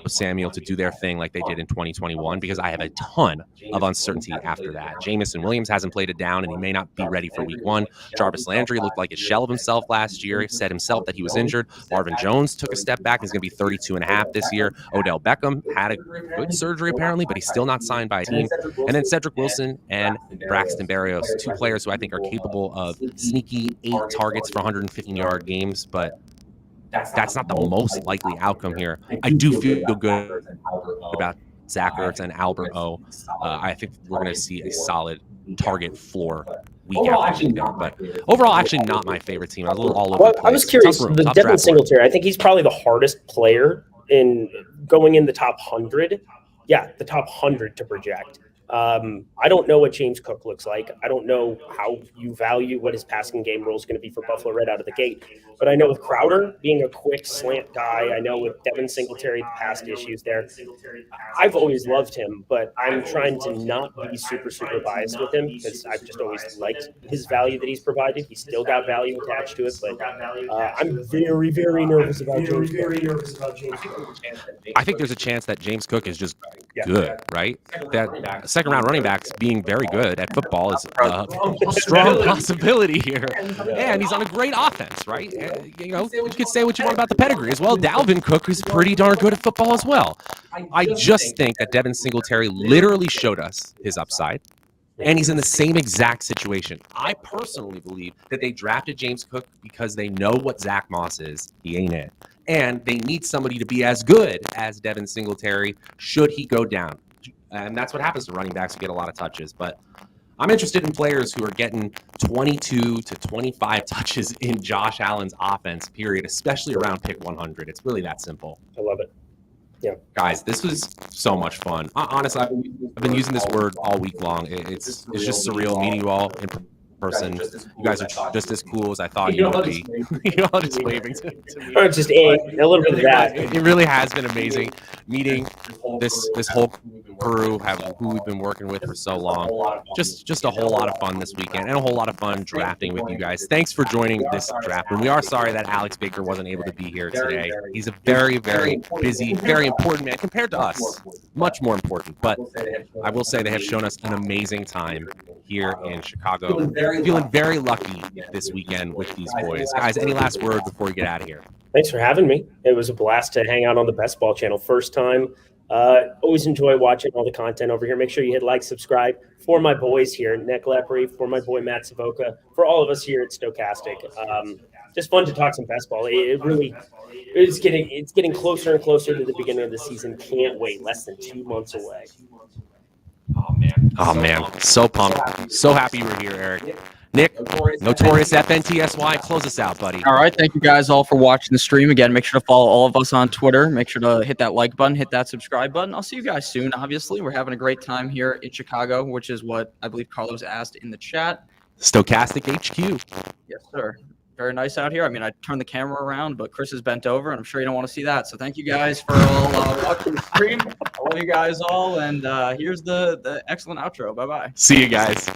Samuel to do their thing like they did in 2021 because I have a ton of uncertainty after that. Jamison Williams hasn't played it down and he may not be ready for week 1. Jarvis Landry looked like a shell of himself last year. He said himself that he was injured. Marvin Jones took a step back. He's going to be 32.5 this year. Odell Beckham had a good surgery apparently, but he's still not signed by a team. And then Cedric Wilson and Braxton Berrios, 2 players who I think are capable of sneaky 8 targets for 115-yard games, but that's not the most likely outcome here. I do feel good about Zach Ertz and Albert O. I think we're going to see a solid target floor week after week there. But overall, actually not my favorite team. I was a little all over the place. I was curious. Tough room, The tough Devin draft board. Singletary, I think he's probably the hardest player in going in the top 100. Yeah, the top 100 to project. I don't know what James Cook looks like. I don't know how you value what his passing game role is going to be for Buffalo right out of the gate. But I know with Crowder being a quick slant guy, I know with Devin Singletary, the past issues there. I've always loved him, but I'm trying to not be super biased with him because I've just always liked his value that he's provided. He's still got value attached to it, but I'm very, very nervous about James Cook. I think there's a chance that James Cook is just good, right? That second-round running backs being very good at football is a strong possibility here. And he's on a great offense, right? You know, you could say what you want about the pedigree as well. Dalvin Cook is pretty darn good at football as well. I just think that Devin Singletary literally showed us his upside, and he's in the same exact situation. I personally believe that they drafted James Cook because they know what Zach Moss is. He ain't it. and they need somebody to be as good as Devin Singletary should he go down. And that's what happens to running backs who get a lot of touches. But I'm interested in players who are getting 22 to 25 touches in Josh Allen's offense, period, especially around pick 100. It's really that simple. I love it. Yeah. Guys, this was so much fun. Honestly, I've been using this word all week long. It's just surreal meeting you all in person. You guys are just as cool as I thought you would be. You're all just waving to me. Or just a little bit of that. It really has been amazing meeting this whole crew who we've been working with for so long. Just a whole lot of fun this weekend and a whole lot of fun drafting with you guys. Thanks for joining this draft. And we are sorry that Alex Baker wasn't able to be here today. He's a very, very busy, very important man compared to us. Much more important. But I will say they have shown us an amazing time here in Chicago. Feeling very lucky this weekend with these boys. Guys, any last word before we get out of here? Thanks for having me. It was a blast to hang out on the Best Ball channel. First time. Always enjoy watching all the content over here. Make sure you hit like, subscribe. For my boys here, Nick Lepri, for my boy Matt Savoca, for all of us here at Stokastic. Just fun to talk some best ball. It's getting closer and closer to the beginning of the season. Can't wait. Less than 2 months away. Oh man, so pumped. So happy you were here, Eric. Nick, Notorious FNTSY, close us out, buddy. All right. Thank you guys all for watching the stream. Again, make sure to follow all of us on Twitter. Make sure to hit that like button, hit that subscribe button. I'll see you guys soon. Obviously, we're having a great time here in Chicago, which is what I believe Carlos asked in the chat. Stokastic HQ. Yes, sir. Very nice out here. I mean, I turned the camera around, but Chris is bent over, and I'm sure you don't want to see that. So thank you guys for all watching the stream. I love you guys all, and here's the excellent outro. Bye-bye. See you guys.